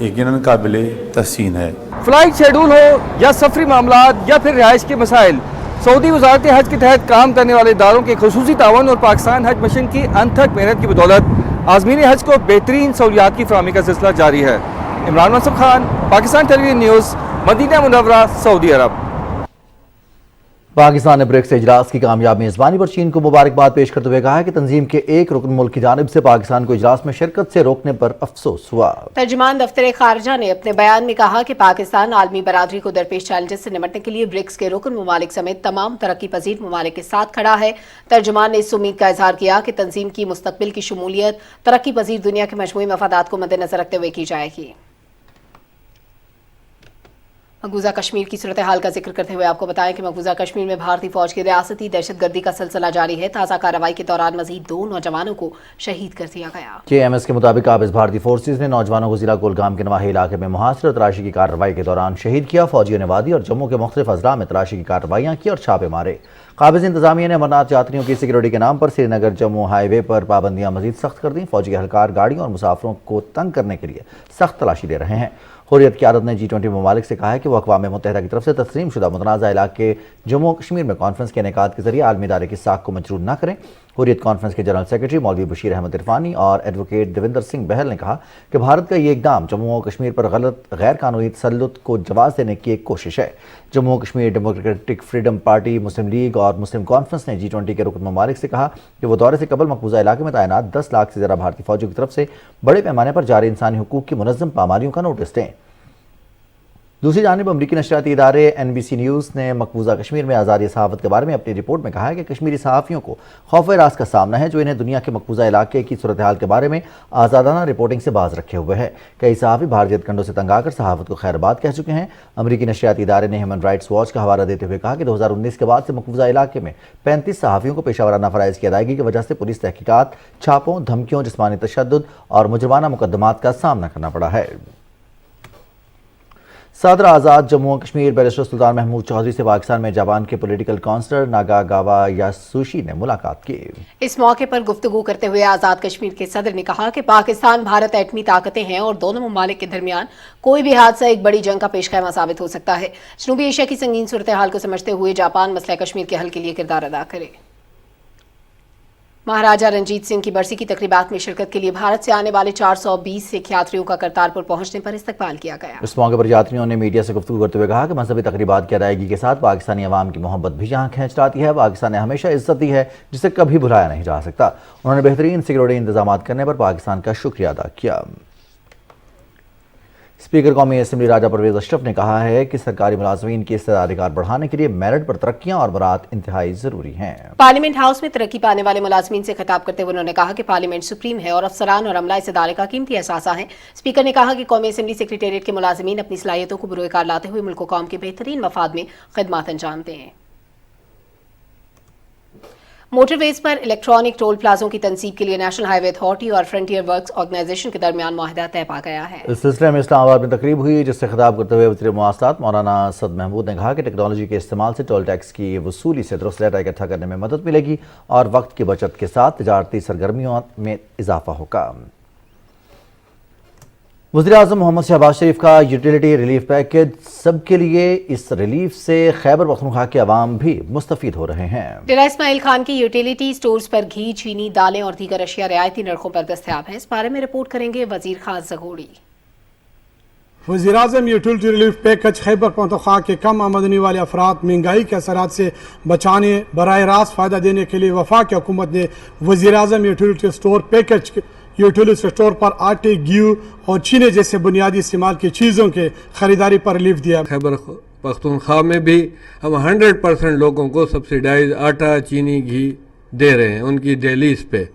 यकीनन काबिले तहसीन है। फ्लाइट शेड्यूल हो या सफरी मामलात या फिर रिहाइश के मसाइल, सऊदी वजारत हज के तहत काम करने वाले इदारों के खुसूसी तावन और पाकिस्तान हज मिशन की अनथक मेहनत की बदौलत आज़मीन हज को बेहतरीन सहूलियात की फराहमी का सिलसिला जारी है। Imran Mansoor Khan, Pakistan television news, Madina Munawwara, Saudi Arab. पाकिस्तान ने ब्रिक्स इजलास की कामयाब मेज़बानी पर चीन को मुबारकबाद पेश करते हुए कहा है कि तंजीम के एक रुकन मुल्क की जानिब से पाकिस्तान को इजलास में शिरकत से रोकने पर अफसोस हुआ। तर्जुमान दफ्तर खारजा ने अपने बयान में कहा कि पाकिस्तान आलमी बरादरी को दरपेश चैलेंजेस से निपटने के लिए ब्रिक्स के रुकन ममालिक समेत तमाम तरक्की पजीर ममालिक के साथ खड़ा है। तर्जुमान ने इस उम्मीद का इजहार किया कि तंजीम की मुस्तकबिल की शमूलियत तरक्की पजीर दुनिया के मजमूई मफादात को मद्देनजर रखते हुए की जाएगी। मकबूजा कश्मीर की सूरत हाल का जिक्र करते हुए आपको बताएं कि मकबूजा कश्मीर में भारतीय फौज की रियासती दहशतगर्दी का सिलसिला जारी है। ताज़ा कार्रवाई के दौरान मजीद 2 नौजवानों को शहीद कर दिया गया। KMS के मुताबिक काबिज भारतीय फोर्सेज ने नौजवानों को जिला कुलगाम के नवाही इलाके में मुहासरे और तलाशी की कार्रवाई के दौरान शहीद किया। फौजियों ने वादी और जम्मू के मुख्तलिफ अजला में तलाशी की कार्रवाइयाँ की और छापे मारे। काबिज इंतजामिया ने अमरनाथ यात्रियों की सिक्योरिटी के नाम पर श्रीनगर जम्मू हाईवे पर पाबंदियां मजीद सख्त कर दी। फौजी एहलकार गाड़ियों और मुसाफिरों को तंग करने के लिए सख्त तलाशी ले रहे हैं। हुर्रियत क़यादत ने G20 ममालिक से कहा है कि वो अक़वाम मुत्तहिदा की तरफ से तस्लीम शुदा मुतनाज़ा इलाके जम्मू कश्मीर में कॉन्फ्रेंस के इनेकाद के जरिए आलमी इदारे की साख को मजरूह न करें। हुर्रियत कॉन्फ्रेंस के जनरल सेक्रेटरी मौलवी बशीर अहमद इरफानी और एडवोकेट देविंदर सिंह बहल ने कहा कि भारत का ये इकदाम जम्मू और कश्मीर पर गलत गैर कानूनी तसल्लुत को जवाब देने की एक कोशिश है। Jammu Kashmir democratic freedom party, Muslim league और मुस्लिम कॉन्फ्रेंस ने G20 के रुकन ममालिक से कहा कि वो दौरे से कबल मकबूजा इलाके में तैनात 10 लाख से ज़्यादा भारतीय फौजियों की तरफ से बड़े पैमाने पर जारी इंसानी हुकूक की मुनज़्ज़म पामालियों का नोटिस दें। दूसरी जानिब अमरीकी नशरियाती इदारे NBC न्यूज़ ने मकबूजा कश्मीर में आज़ादी सहाफ़त के बारे में अपनी रिपोर्ट में कहा है कि कश्मीरी सहाफ़ियों को खौफ रास का सामना है जो इन्हें दुनिया के मकबूजा इलाके की सूरत हाल के बारे में आज़ादाना रिपोर्टिंग से बाज रखे हुए है। कई सहाफ़ी भारतीय हथकंडों से तंग आकर सहाफ़त को खैरबाद कह चुके हैं। अमरीकी नशरियाती इदारे ने ह्यूमन राइट्स वॉच का हवाला देते हुए कहा कि 2019 के बाद से मकबूजा इलाके में 35 सहाफ़ियों को पेशावराना फ़राइज़ की अदायगी की वजह से पुलिस तहकीकात, छापों, धमकियों, जिस्मानी तशद्दुद और मुजरमाना मुकदमात का सामना करना पड़ा है। सदर आज़ाद जम्मू और कश्मीर बैरिस्टर सुल्तान महमूद चौधरी से पाकिस्तान में जापान के पॉलिटिकल काउंसलर नागागावा यासुशी ने मुलाकात की। इस मौके पर गुफ्तगू करते हुए आज़ाद कश्मीर के सदर ने कहा कि पाकिस्तान भारत एटमी ताकतें हैं और दोनों ममालिक के दरमियान कोई भी हादसा एक बड़ी जंग का पेशखैमा साबित हो सकता है। जनूबी एशिया की संगीन सूरत हाल को समझते हुए जापान मसला कश्मीर के हल के लिए किरदार अदा करे। महाराजा रंजीत सिंह की बरसी की तकरीबात में शिरकत के लिए भारत से आने वाले 420 सिख यात्रियों का करतारपुर पहुंचने पर इस्तकबाल किया गया। इस मौके पर यात्रियों ने मीडिया से गुफ्तगू करते हुए कहा कि मजहबी तकरीबात की अदायगी के साथ पाकिस्तानी अवाम की मोहब्बत भी यहाँ खींच लाती है। पाकिस्तान ने हमेशा इज्जत दी है जिसे कभी भुलाया नहीं जा सकता। उन्होंने बेहतरीन सिक्योरिटी इंतजाम करने पर पाकिस्तान का शुक्रिया अदा किया। स्पीकर कौमी असेंबली राजा परवेज अशरफ ने कहा है कि सरकारी मुलाजमीन के इस्तेदाधिकार बढ़ाने के लिए मेरिट पर तरक्कियां और बरात इंतहाई जरूरी हैं। पार्लियामेंट हाउस में तरक्की पाने वाले मुलाजमीन से खिताब करते हुए उन्होंने कहा कि पार्लियामेंट सुप्रीम है और अफसरान और अमला इस इदारे का कीमती असासा है। स्पीकर ने कहा कि कौमी असेंबली सेक्रेटेरिएट के मुलाजमीन अपनी सलाहियतों को बुरोकार लाते हुए मुल्क कौम के बेहतरीन मफाद में खिदमत अंजाम दें। मोटरवेज पर इलेक्ट्रॉनिक टोल प्लाजों की तनसीब के लिए नेशनल हाईवे अथॉरिटी और फ्रंटियर वर्क्स ऑर्गेनाइजेशन के दरमियान मुआहदा तय पा गया है। इस सिलसिले में इस्लामाबाद में तकरीब हुई जिससे खिताब करते हुए वज़ीर मवासलात मौलाना असद महमूद ने कहा कि टेक्नोलॉजी के इस्तेमाल से टोल टैक्स की वसूली से दुरुस्त डाटा इकट्ठा करने में मदद मिलेगी और वक्त की बचत के साथ तजारती सरगर्मियों में इजाफा होगा। वज़ीर-ए-आज़म मोहम्मद शहबाज शरीफ का यूटिलिटी रिलीफ पैकेज सबके लिए, इस रिलीफ से खैबर पख्तूनख्वा के अवाम भी मुस्तफ़ीद हो रहे हैं। डेरा इस्माइल खान की यूटिलिटी स्टोर्स पर घी, चीनी, दालें और दीगर अशिया रियायती नरखों पर दस्तयाब हैं। इस बारे में रिपोर्ट करेंगे वज़ीर खान ज़गोड़ी। वज़ीर-ए-आज़म utility relief package Khyber Pakhtunkhwa के कम आमदनी वाले अफराद महंगाई के असरात से बचाने बराह रास्त फ़ायदा देने के लिए वफाक हुकूमत ने वज़ीर-ए-आज़म utility store package utility store पर आटे, घी और चीनी जैसे बुनियादी इस्तेमाल की चीज़ों के खरीदारी पर रिलीफ दिया। खैबर पख्तूनख्वा में भी हम 100% लोगों को सब्सिडाइज आटा, चीनी, घी दे रहे हैं उनकी डेलीज पे,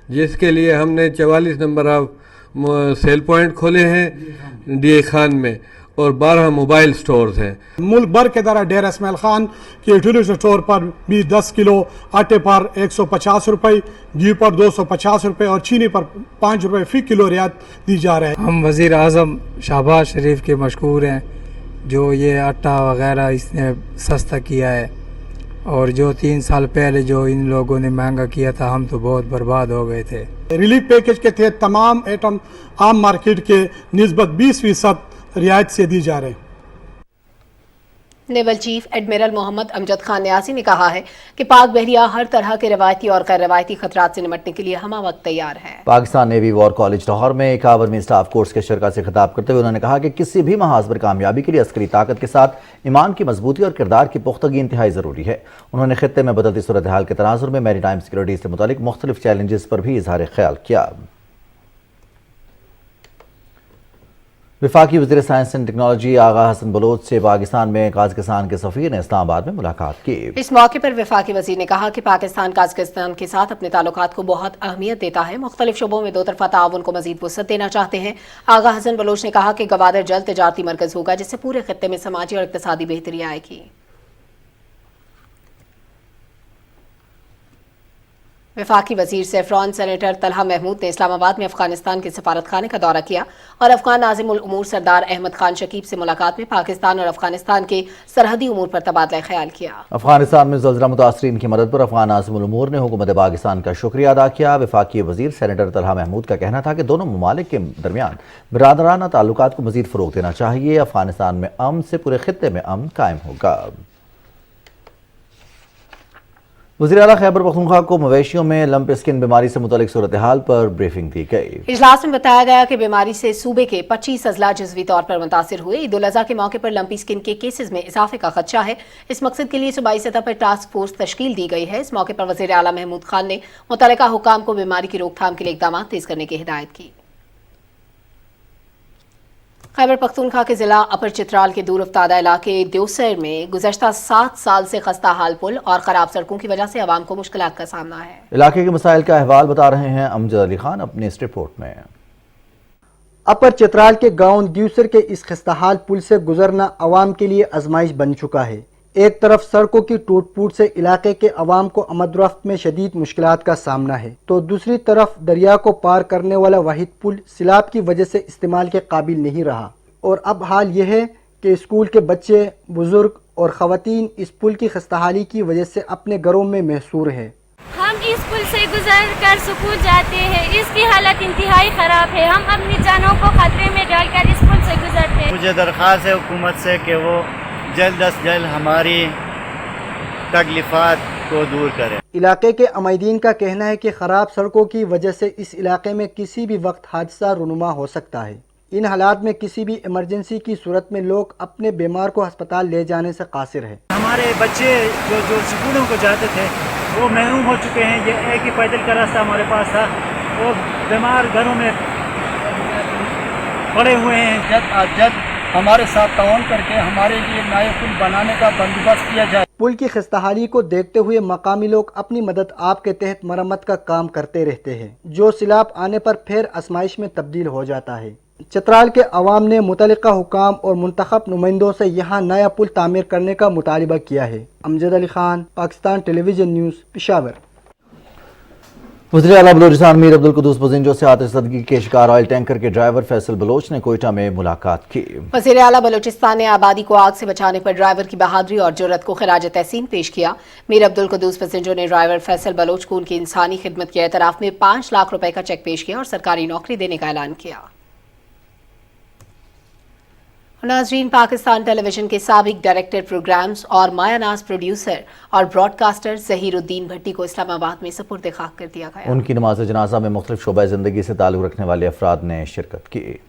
जिसके लिए हमने 44 नंबर ऑफ सेल पॉइंट खोले हैं डी खान में और 12 मोबाइल स्टोर्स हैं। मुल्क भर के दरा डेरा इस्माइल खान के यूटिलिटी स्टोर पर भी 10 किलो आटे पर 150 रुपये, घी पर 250 रुपये और चीनी पर 5 रुपये फी किलो रियायत दी जा रहा है। हम वज़ीर आज़म शहबाज शरीफ के मशकूर हैं जो ये आटा वगैरह इसने सस्ता किया है, और जो 3 साल पहले जो इन लोगों ने महंगा किया था हम तो बहुत बर्बाद हो गए थे। रिलीफ पैकेज के तहत तमाम आइटम आम मार्केट के निस्बत 20% रियायत से दी जा रहे हैं। Naval chief admiral Mohammad Amjad Khan Niazi ने कहा है कि पाक बहरिया हर तरह के रवायती और गैर रवायती खतरात से निपटने के लिए हमा वक्त तैयार है। Pakistan navy war college Lahore में एक आर्मी स्टाफ कोर्स के शरका से खिताब करते हुए उन्होंने कहा कि किसी भी महाज पर कामयाबी के लिए अस्करी ताकत के साथ ईमान की मजबूती और किरदार की पुख्तगी इंतहाई ज़रूरी है। उन्होंने खित्ते में बदलती सूरत हाल के तनाजुर में मैरी टाइम सिक्योरिटी से मुतालिक मुख्तलिफ चैलेंजेस पर भी इजहार ख्याल किया। वफाकी वज़ीर science and technology Agha Hasan Baloch से पाकिस्तान में काज़किस्तान के सफ़ीर ने इस्लामाबाद में मुलाकात की। इस मौके पर वफाकी वज़ीर ने कहा कि पाकिस्तान काज़किस्तान के साथ अपने ताल्लुकात को बहुत अहमियत देता है, मुख्तलिफ शोबों में दो तरफा ताउन को मज़ीद वुसअत देना चाहते हैं। आगा हसन बलोच ने कहा कि गवादर जल्द तिजारती मरकज़ होगा जिससे पूरे खित्ते में समाजी और इक़्तिसादी बेहतरी आएगी। वफाकी वज़ीर सेफ्रॉन सेनेटर तलहा महमूद ने इस्लामाबाद में अफगानिस्तान के सफारत खाने का दौरा किया और अफगान नाज़िम उल उमूर सरदार अहमद खान शकीब से मुलाकात में पाकिस्तान और अफगानिस्तान के सरहदी उमूर पर तबादला ख्याल किया। अफगानिस्तान में ज़ल्ज़ला मुतासरीन की मदद पर अफगान नाज़िम उल उमूर ने हुकूमत पाकिस्तान का शुक्रिया अदा किया। वफाकी वज़ीर सेनेटर तलहा महमूद का कहना था कि दोनों ममालिक के दरमियान बिरादराना ताल्लुकात को मज़ीद फ़रोग़ देना चाहिए। अफगानिस्तान में अमन से पूरे खित्ते में अमन कायम होगा। वज़ीर आला खैबर पख्तूनख्वा को मवेशियों में लंप स्किन बीमारी से मुतालिक सूरत हाल पर ब्रीफिंग दी गई। इजलास में बताया गया कि बीमारी से सूबे के 25 अजला जज़वी तौर पर मुतासिर हुए। ईद उल अज़हा के मौके पर लंपी स्किन के केसेस में इजाफे का खदशा है। इस मकसद के लिए सूबाई सतह पर टास्क फोर्स तश्कील दी गई है। इस मौके पर वज़ीर आला महमूद खान ने मुतल्लिका हुकाम को बीमारी की रोकथाम के लिए इक़दाम तेज करने की हिदायत की। खैबर पख्तूनख्वा के जिला अपर चित्राल के दूर अफ्तादा इलाके द्योसर में गुज़श्ता 7 साल से खस्ता हाल पुल और खराब सड़कों की वजह से आवाम को मुश्किलात का सामना है। इलाके के मसाइल का अहवाल बता रहे हैं अमजद अली खान अपनी इस रिपोर्ट में। अपर चित्राल के गांव द्योसर के इस खस्ताहाल पुल से गुजरना आवाम के लिए आजमाइश बन चुका है। एक तरफ सड़कों की टूट फूट से इलाके के अवाम को आमद-रफ्त में शदीद मुश्किलात का सामना है, तो दूसरी तरफ दरिया को पार करने वाला वाहिद पुल सिलाब की वजह से इस्तेमाल के काबिल नहीं रहा। और अब हाल यह है कि स्कूल के बच्चे, बुजुर्ग और ख़वातीन इस पुल की खस्ताहाली की वजह से अपने घरों में महसूर है। हम इस पुल से गुजर कर सुकून जाते हैं, इसकी हालत इंतहाई ख़राब है। हम अपनी जानों को खतरे में डालकर इस पुल से गुजरते हैं। मुझे दरख्वास्त है हुकूमत से कि वो जल्द अज जल्द हमारी तकलीफ़ात को दूर करें। इलाके के अमायदीन का कहना है कि ख़राब सड़कों की वजह से इस इलाके में किसी भी वक्त हादसा रुनुमा हो सकता है। इन हालात में किसी भी इमरजेंसी की सूरत में लोग अपने बीमार को अस्पताल ले जाने से कासिर है। हमारे बच्चे जो स्कूलों को जाते थे वो महरूम हो चुके हैं। ये एक ही पैदल का रास्ता हमारे पास था, वो बीमार घरों में पड़े हुए हैं। जब हमारे साथ ताउन करके हमारे लिए नए पुल बनाने का बंदोबस्त किया जाए। पुल की खस्ताहाली को देखते हुए मकामी लोग अपनी मदद आप के तहत मरम्मत का काम करते रहते हैं, जो सिलाब आने पर फिर आजमाइश में तब्दील हो जाता है। चित्राल के अवाम ने मुतल्लिका हुकाम और मुंतखब नुमाइंदों से यहाँ नया पुल तामीर करने का मुतालिबा किया है। Amjad Ali Khan, Pakistan television news, Peshawar. वज़ीर आला बलूचिस्तान मीर अब्दुल कुद्दूस बुज़िंजो से आतिशज़दगी के शिकार ऑयल टैंकर के ड्राइवर फैसल बलोच ने कोयटा में मुलाकात की। वज़ीर आला बलूचिस्तान ने आबादी को आग से बचाने पर ड्राइवर की बहादुरी और जुर्रत को खिराज तहसीन पेश किया। मीर अब्दुल कुद्दूस बुज़िंजो ने ड्राइवर फैसल बलोच को उनकी इंसानी खिदमत के एतराफ़ में 5 लाख रुपए का चेक पेश किया और सरकारी नौकरी देने का ऐलान किया। नाज़रीन, पाकिस्तान टेलीविजन के साबिक डायरेक्टर प्रोग्राम्स और मायानाज प्रोड्यूसर और ब्रॉडकास्टर ज़हीरुद्दीन भट्टी को इस्लामाबाद में सुपुर्द खाक कर दिया गया। उनकी नमाज जनाजा में मुख्तलिफ शोबा ज़िंदगी से ताल्लुक़ रखने वाले अफराद ने शिरकत की।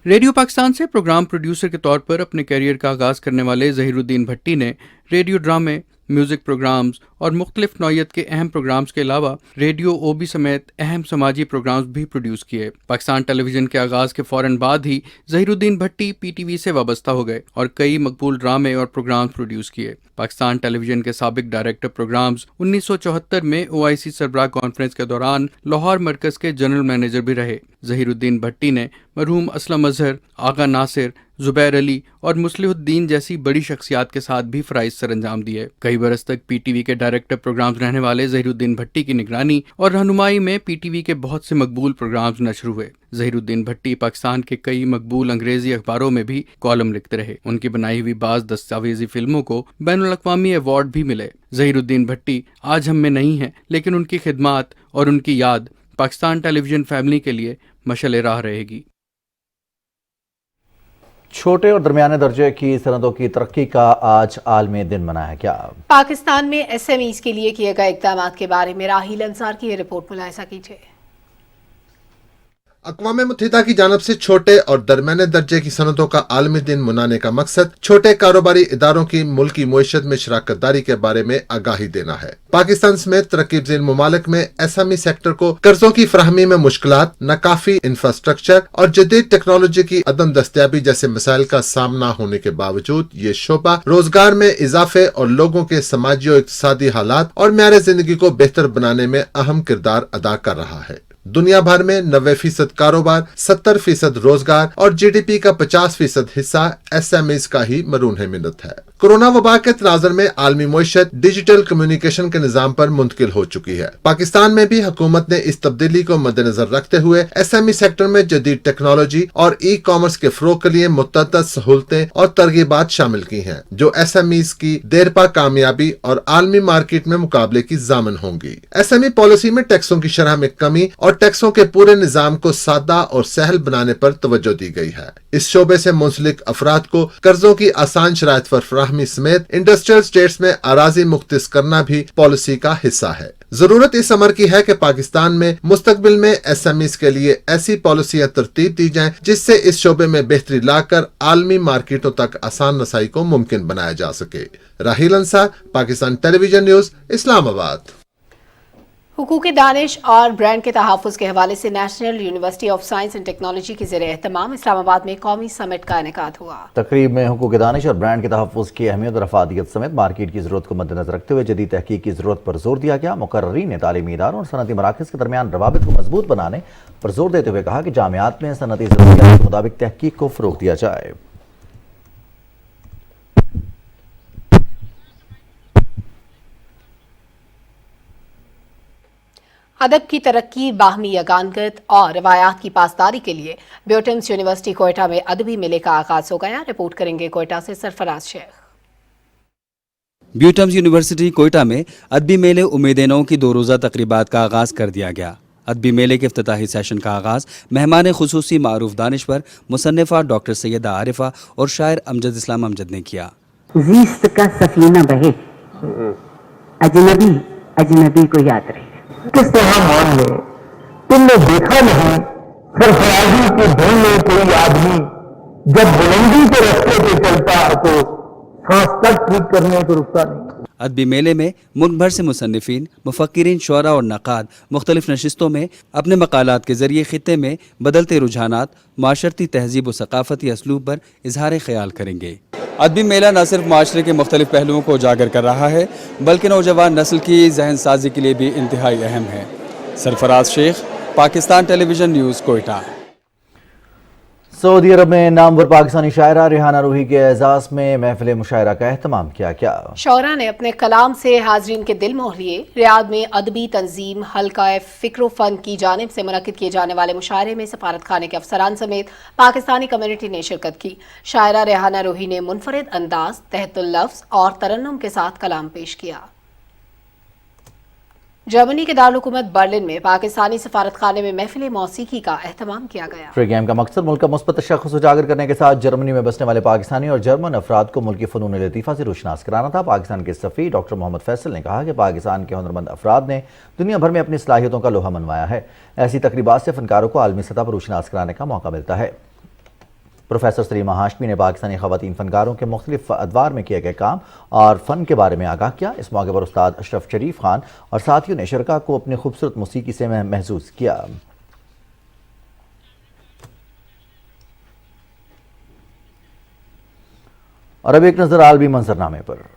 रेडियो पाकिस्तान से प्रोग्राम प्रोड्यूसर के तौर पर अपने कैरियर का आगाज़ करने वाले ज़हीरुद्दीन भट्टी ने रेडियो ड्रामे, म्यूज़िक प्रोग्राम्स और मुख्तलिफ नौयत के अहम प्रोग्राम्स के अलावा रेडियो ओबी समेत अहम समाजी प्रोग्राम्स भी प्रोड्यूस किए। पाकिस्तान टेलीविज़न के आगाज़ के फ़ौरन बाद ही ज़हीरुद्दीन भट्टी PTV से वाबस्ता हो गए और कई मकबूल ड्रामे और प्रोग्राम्स प्रोड्यूस किए। पाकिस्तान टेलीविज़न के साबिक डायरेक्टर प्रोग्राम्स 1974 में OIC सरबराह कॉन्फ्रेंस के दौरान लाहौर मरकज़ के जनरल मैनेजर भी रहे। ज़हीरुद्दीन भट्टी ने मरहूम असलम अजहर, आगा नासिर, जुबैर अली और मुस्लिहुद्दीन जैसी बड़ी शख्सियात के साथ भी फ़राइज़ सर अंजाम दिए। कई बरस तक PTV के डायरेक्टर प्रोग्राम्स रहने वाले ज़हीरुद्दीन भट्टी की निगरानी और रहनुमाई में PTV के बहुत से मकबूल प्रोग्राम्स नशर हुए। ज़हीरुद्दीन भट्टी पाकिस्तान के कई मकबूल अंग्रेजी अखबारों में भी कॉलम लिखते रहे। उनकी बनाई हुई बाज़ दस्तावेजी फिल्मों को बैनुल अक़वामी अवार्ड भी मिले। ज़हीरुद्दीन भट्टी आज हम में नहीं हैं, लेकिन उनकी खिदमात और उनकी याद पाकिस्तान टेलीविज़न फैमिली के लिए मशअल राह रहेगी। छोटे और दरमियाने दर्जे की सनतों की तरक्की का आज आलमी दिन मनाया गया। पाकिस्तान में SMEs के लिए किए गए इक़दाम के बारे में राहील अंसार की ये रिपोर्ट मुलाहिज़ा कीजिए। अक़वाम मुत्तहिदा की जानिब से छोटे और दरमियाने दर्जे की सनतों का आलमी दिन मनाने का मकसद छोटे कारोबारी इदारों की मुल्की मुईशत में शराकत दारी के बारे में आगाही देना है। पाकिस्तान समेत तरक्कीब ममालिक में SME सेक्टर को कर्जों की फराहमी में मुश्किलात, नाकाफी इंफ्रास्ट्रक्चर और जदीद टेक्नोलॉजी की अदम दस्तयाबी जैसे मसाइल का सामना होने के बावजूद ये शोबा रोजगार में इजाफे और लोगों के समाजी और इक़्तिसादी हालात और म्यार जिंदगी को बेहतर बनाने में अहम किरदार अदा कर रहा है। दुनिया भर में 90% कारोबार, 70% रोजगार और GDP का 50% हिस्सा SMEs का ही मरून मिन्नत है। कोरोना वबा के तनाज़ुर में आलमी मुईशत डिजिटल कम्युनिकेशन के निज़ाम पर मुंतकिल हो चुकी है। पाकिस्तान में भी हुकूमत ने इस तब्दीली को मद्देनजर रखते हुए SME सेक्टर में जदीद टेक्नोलॉजी और E-कॉमर्स के फ़रोग़ के लिए मुतअद्दिद सहूलतें और तरगीबात शामिल की हैं, जो SMEs की देरपा कामयाबी और आलमी मार्केट में मुकाबले की ज़ामिन होंगी। SME पॉलिसी में टैक्सों की शरह में कमी और टैक्सों के पूरे निज़ाम को सादा और सहल बनाने पर तवज्जो दी गई है। इस शोबे से मुंसलिक अफराद को कर्जों की आसान शराइत पर फराहमी समेत इंडस्ट्रियल स्टेट्स में अराजी मुख्तिस करना भी पॉलिसी का हिस्सा है। जरूरत इस अमर की है कि पाकिस्तान में मुस्तकबिल में SMEs के लिए ऐसी पॉलिसियां तरतीब दी जाएं जिससे इस शोबे में बेहतरी लाकर आलमी मार्केटों तक आसान रसाई को मुमकिन बनाया जा सके। राहील अंसार, पाकिस्तान टेलीविजन न्यूज, इस्लामाबाद। हुकूक दानिश और ब्रांड के तहफ़्फ़ुज़ के हवाले से national university of science and technology के ज़रिए एहतमाम इस्लामाबाद में कौमी समिट का इनेकाद हुआ। तकरीब में हुकूक दानिश और ब्रांड के तहफ़्फ़ुज़ की अहमियत और अफादियत समेत मार्केट की ज़रूरत को मद्देनज़र रखते हुए जदीद तहक़ीक़ की ज़रूरत पर जोर दिया गया। मुक़र्ररीन ने तालीमी इदारों और सनती मराकज़ के दरमियान रवाबित को मजबूत बनाने पर जोर देते हुए कहा कि जामियात में सनती ज़रूरियात के मुताबिक तहक़ीक़ को फ़रोग़ दिया जाए। अदब की तरक्की, बाहमी यगानगत और रवायात की पासदारी के लिए ब्यूटम्स यूनिवर्सिटी कोयटा में अदबी मेले का आगाज हो गया। रिपोर्ट करेंगे कोयटा से सरफराज शेख। ब्यूटम्स यूनिवर्सिटी कोयटा में अदबी मेले उम्मीद नौ की 2 रोज़ा तकरीबात का आगाज कर दिया गया। अदबी मेले के इफ्तिताही सेशन का आगाज मेहमान खुसूसी मारूफ दानिश्वर, मुसन्निफा डॉक्टर सैयदा आरिफा और शायर अमजद इस्लाम अमजद ने किया। ज़िस्त का सफीना बहे, अजनबी अजनबी को याद रहे। किस तरह मान ले, तुमने देखा नहीं सरफराजी के दिल में कोई आदमी जब बुलंदी के रास्ते पे चलता है तो सांस तक ठीक करने को रुकता नहीं। अदबी मेले में मुल्क भर से मुसन्निफीन, मुफक्किरीन, शुअरा और नक़ाद मुख्तलिफ नशिस्तों में अपने मकालात के ज़रिए खित्ते में बदलते रुझानात, माशरती तहजीब व सकाफती असलूब पर इजहार ख्याल करेंगे। अदबी मेला न सिर्फ माशरे के मुख्तलिफ पहलुओं को उजागर कर रहा है बल्कि नौजवान नस्ल की जहन साजी के लिए भी इंतहाई अहम है। Sarfaraz Sheikh, Pakistan television news, Quetta. सऊदी अरब में नामवर पाकिस्तानी शायरा रेहाना रूही के एजाज में महफिल मुशायरा का एहतमाम किया गया। शौरा ने अपने कलाम से हाजरीन के दिल मोह लिए। रियाद में अदबी तंजीम हल्का फ़िक्र फ़न की जानिब से मुनक्किद किए जाने वाले मुशायरे में सफारत खाने के अफसरान समेत पाकिस्तानी कम्युनिटी ने शिरकत की। शायरा रेहाना रूही ने मुनफरिद अंदाज, तहतुल लफ्ज़ और तरन्नुम के साथ कलाम पेश किया। जर्मनी के दारुल-हुकूमत बर्लिन में पाकिस्तानी सफारत खाने में महफिल मौसीकी का एहतमाम किया गया। प्रोग्राम का मकसद मुल्क का मुस्बत तशख़्ख़ुस उजागर करने के साथ जर्मनी में बसने वाले पाकिस्तानी और जर्मन अफराद को मुल्की फ़नून लतीफ़ा से रोशनास कराना था। पाकिस्तान के सफ़ी डॉक्टर मोहम्मद फैसल ने कहा कि पाकिस्तान के हुनरमंद अफराद ने दुनिया भर में अपनी सलाहियतों का लोहा मनवाया है। ऐसी तकरीबात से फ़नकारों को आलमी सतह पर रोशनास कराने का मौका मिलता है। प्रोफेसर सलीमा हाशमी ने पाकिस्तानी ख़वातीन फ़नकारों के मुख्तलिफ अदवार में किए गए काम और फ़न के बारे में आगाह किया। इस मौके पर उस्ताद अशरफ शरीफ खान और साथियों ने शरका को अपनी खूबसूरत मौसीकी से महसूस किया। और अब एक नज़र आलमी मंजरनामे पर।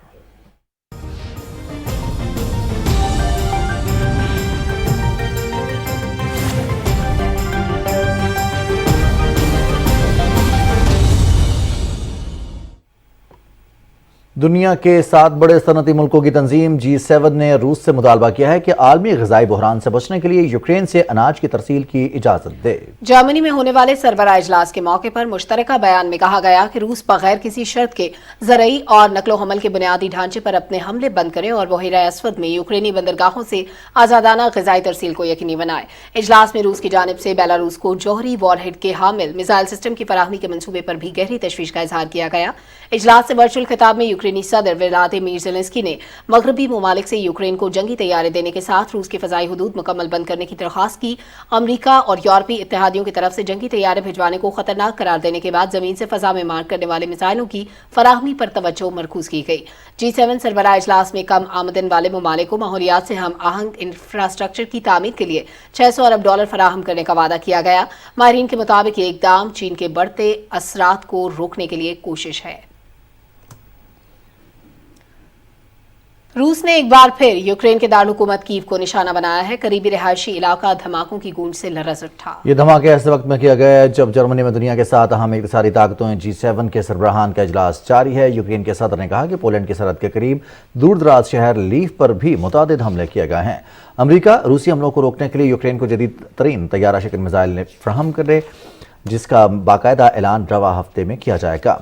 दुनिया के 7 बड़े सनती मुल्कों की तंजीम G7 ने रूस से मुतालबा किया है कि आलमी ग़िज़ाई बहरान से बचने के लिए यूक्रेन से अनाज की तरसील की इजाज़त दे। जर्मनी में होने वाले सरबराह इजलास के मौके पर मुश्तरका बयान में कहा गया कि रूस बगैर किसी शर्त के ज़रई और नकलो हमल के बुनियादी ढांचे पर अपने हमले बंद करे और बहिरा अस्वद में यूक्रेनी बंदरगाहों से आज़ादाना ग़िज़ाई तरसील को यकीनी बनाए। इजलास में रूस की जानिब से बेलारूस को जौहरी वॉरहेड के हामिल मिसाइल सिस्टम की फराहमी के मनसूबे पर भी गहरी तशवीश का इजहार किया गया। इजलास से वर्चुअल खिताब में यूक्रेनी सदर व्लादिमीर ज़ेलेंस्की ने मगरबी ममालिक से यूक्रेन को जंगी तैयारी देने के साथ रूस के फ़ज़ाई हुदूद मुकम्मल बंद करने की दरख्वास्त की। अमरीका और यूरोपीय इत्तेहादियों की तरफ से जंगी तैयारे भिजवाने को खतरनाक करार देने के बाद जमीन से फ़ज़ा में मार करने वाले मिसाइलों की फराहमी पर तवज्जो मरकूज की गई। G7 सरबराह इजलास में कम आमदन वाले ममालिक को माहौलियात से हम आहंग इंफ्रास्ट्रक्चर की तामीर के लिए $600 अरब फराहम करने का वादा किया गया। माहिरीन के मुताबिक ये इक़दाम चीन के बढ़ते असरात को रोकने के लिए कोशिश है। रूस ने एक बार फिर यूक्रेन के दारुल-हुकूमत कीव को निशाना बनाया है। करीबी रिहायशी इलाका धमाकों की गूंज से लरज़ उठा। ये धमाके ऐसे वक्त में किया गया है जब जर्मनी में दुनिया के 7 अहम इक़्तिसादी ताकतों G7 के सरबराहान का इजलास जारी है। यूक्रेन के सदर ने कहा कि पोलैंड की सरहद के करीब दूर दराज शहर लीव पर भी मुतादिद हमले किए गए हैं। अमरीका रूसी हमलों को रोकने के लिए यूक्रेन को जदीद तरीन तैयारा शिकन मिसाइल फराहम करे, जिसका बाकायदा ऐलान रवा हफ्ते में किया जाएगा।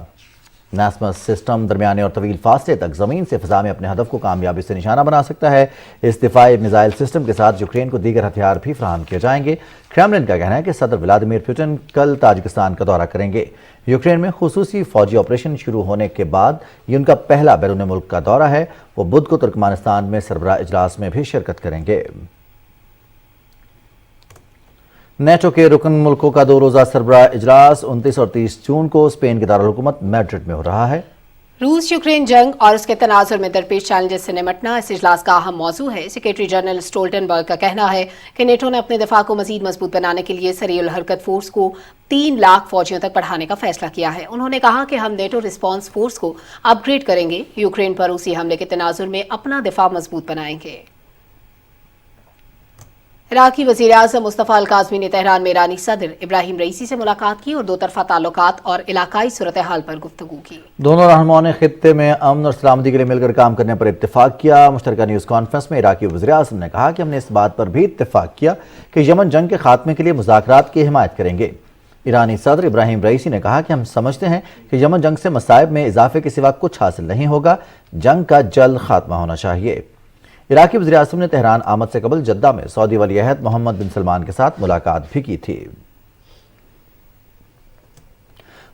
नासमस सिस्टम दरमियाने और तवील फासले तक ज़मीन से फ़ज़ा में अपने हदफ को कामयाबी से निशाना बना सकता है। इस दिफाई मिसाइल सिस्टम के साथ यूक्रेन को दीगर हथियार भी फराहम किए जाएंगे। क्रेमलिन का कहना है कि सदर व्लादिमीर पुतिन कल ताजिकिस्तान का दौरा करेंगे। यूक्रेन में खुसूसी फौजी ऑपरेशन शुरू होने के बाद ये उनका पहला बैरून मुल्क का दौरा है। वो बुध को तुर्कमानिस्तान में सरबराह इजलास में भी शिरकत करेंगे। नेटो के रुकन मुल्कों का 2 रोज़ा सरबराह इजलास 29 और 30 जून को स्पेन के दारुल-हुकूमत मैड्रिड में हो रहा है। रूस यूक्रेन जंग और उसके तनाजुर में दरपेश चैलेंजेस से निमटना इस इजलास का अहम मौजू है। सेक्रेटरी जनरल स्टोल्टनबर्ग का कहना है कि नेटो ने अपने दिफा को मजीद मजबूत बनाने के लिए सरीउल हरकत फोर्स को 3 लाख फौजियों तक बढ़ाने का फैसला किया है। उन्होंने कहा कि हम नेटो रिस्पॉन्स फोर्स को अपग्रेड करेंगे, यूक्रेन पर रूसी हमले के तनाजुर में अपना दिफा मजबूत बनाएंगे। इराकी वज़ीर-ए-आज़म मुस्तफ़ा अल-काज़मी ने तेहरान में ईरानी सदर इब्राहिम रईसी से मुलाकात की और 2 तरफ़ा ताल्लुकात और इलाकाई सूरत हाल पर गुफ्तगू की। दोनों रहनुमाओं ने खित्ते में अमन और सलामती के लिए मिलकर काम करने पर इत्तेफाक किया। मुश्तरका न्यूज़ कॉन्फ्रेंस में इराकी वज़ीर-ए-आज़म ने कहा कि हमने इस बात पर भी इत्तेफाक किया कि यमन जंग के खात्मे के लिए मुज़ाकरात की हिमायत करेंगे। ईरानी सदर इब्राहिम रईसी ने कहा कि हम समझते हैं कि यमन जंग से मसाइब में इजाफे के सिवा कुछ हासिल नहीं होगा। जंग का जल्द खात्मा होना चाहिए। इराकी वज़ीर-ए-आज़म ने तेहरान आमद से कबल जद्दा में सऊदी वली-ए-अहद मोहम्मद बिन सलमान के साथ मुलाकात भी की थी।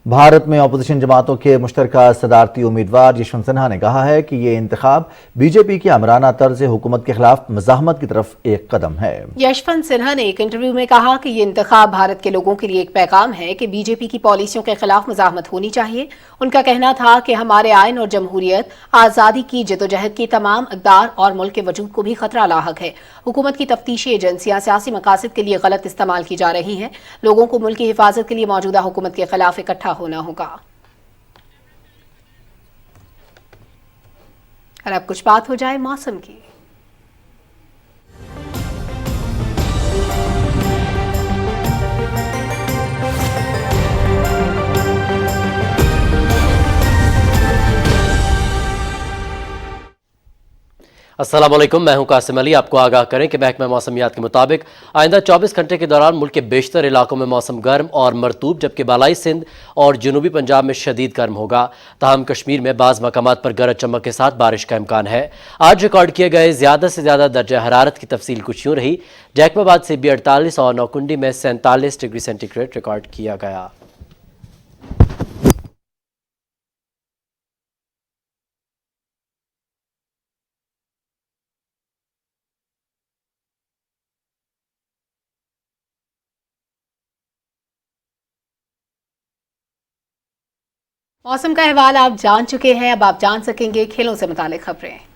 भारत में अपोजिशन जमातों के मुश्तरका सदारती उम्मीदवार यशवंत सिन्हा ने कहा है कि ये इंतखाब बीजेपी की आमराना तर्ज हुकूमत के खिलाफ मज़ाहमत की तरफ एक कदम है। यशवंत सिन्हा ने एक इंटरव्यू में कहा कि ये इंतखाब भारत के लोगों के लिए एक पैगाम है कि बीजेपी की पॉलिसियों के खिलाफ मज़ाहमत होनी चाहिए। उनका कहना था कि हमारे आइन और जमहूरियत आज़ादी की जदोजहद की तमाम इक़दार और मुल्क के वजूद को भी खतरा लाहक है। हुकूमत की तफ्तीशी एजेंसियां सियासी मकासद के लिए गलत इस्तेमाल की जा रही हैं। लोगों को मुल्क की हिफाजत के लिए मौजूदा हुकूमत के खिलाफ इकट्ठा होना होगा। और अब कुछ बात हो जाए मौसम की। अस्सलाम वालेकुम, मैं हूं कासिम अली। आपको आगाह करें कि महकमा मौसमियात के मुताबिक आइंदा 24 घंटे के दौरान मुल्क के बेशतर इलाकों में मौसम गर्म और मरतूब, जबकि बालाई सिंध और जनूबी पंजाब में शदीद गर्म होगा। ताहम कश्मीर में बाज़ मकामात पर गरज चमक के साथ बारिश का इम्कान है। आज रिकॉर्ड किए गए ज़्यादा से ज़्यादा दर्जा हरारत की तफसील कुछ यूँ रही। जैकबाबाद से भी 48 और नौकुंडी में 47 डिग्री सेंटीग्रेड रिकॉर्ड किया गया। मौसम का अहवाल आप जान चुके हैं, अब आप जान सकेंगे खेलों से मुतालिक खबरें।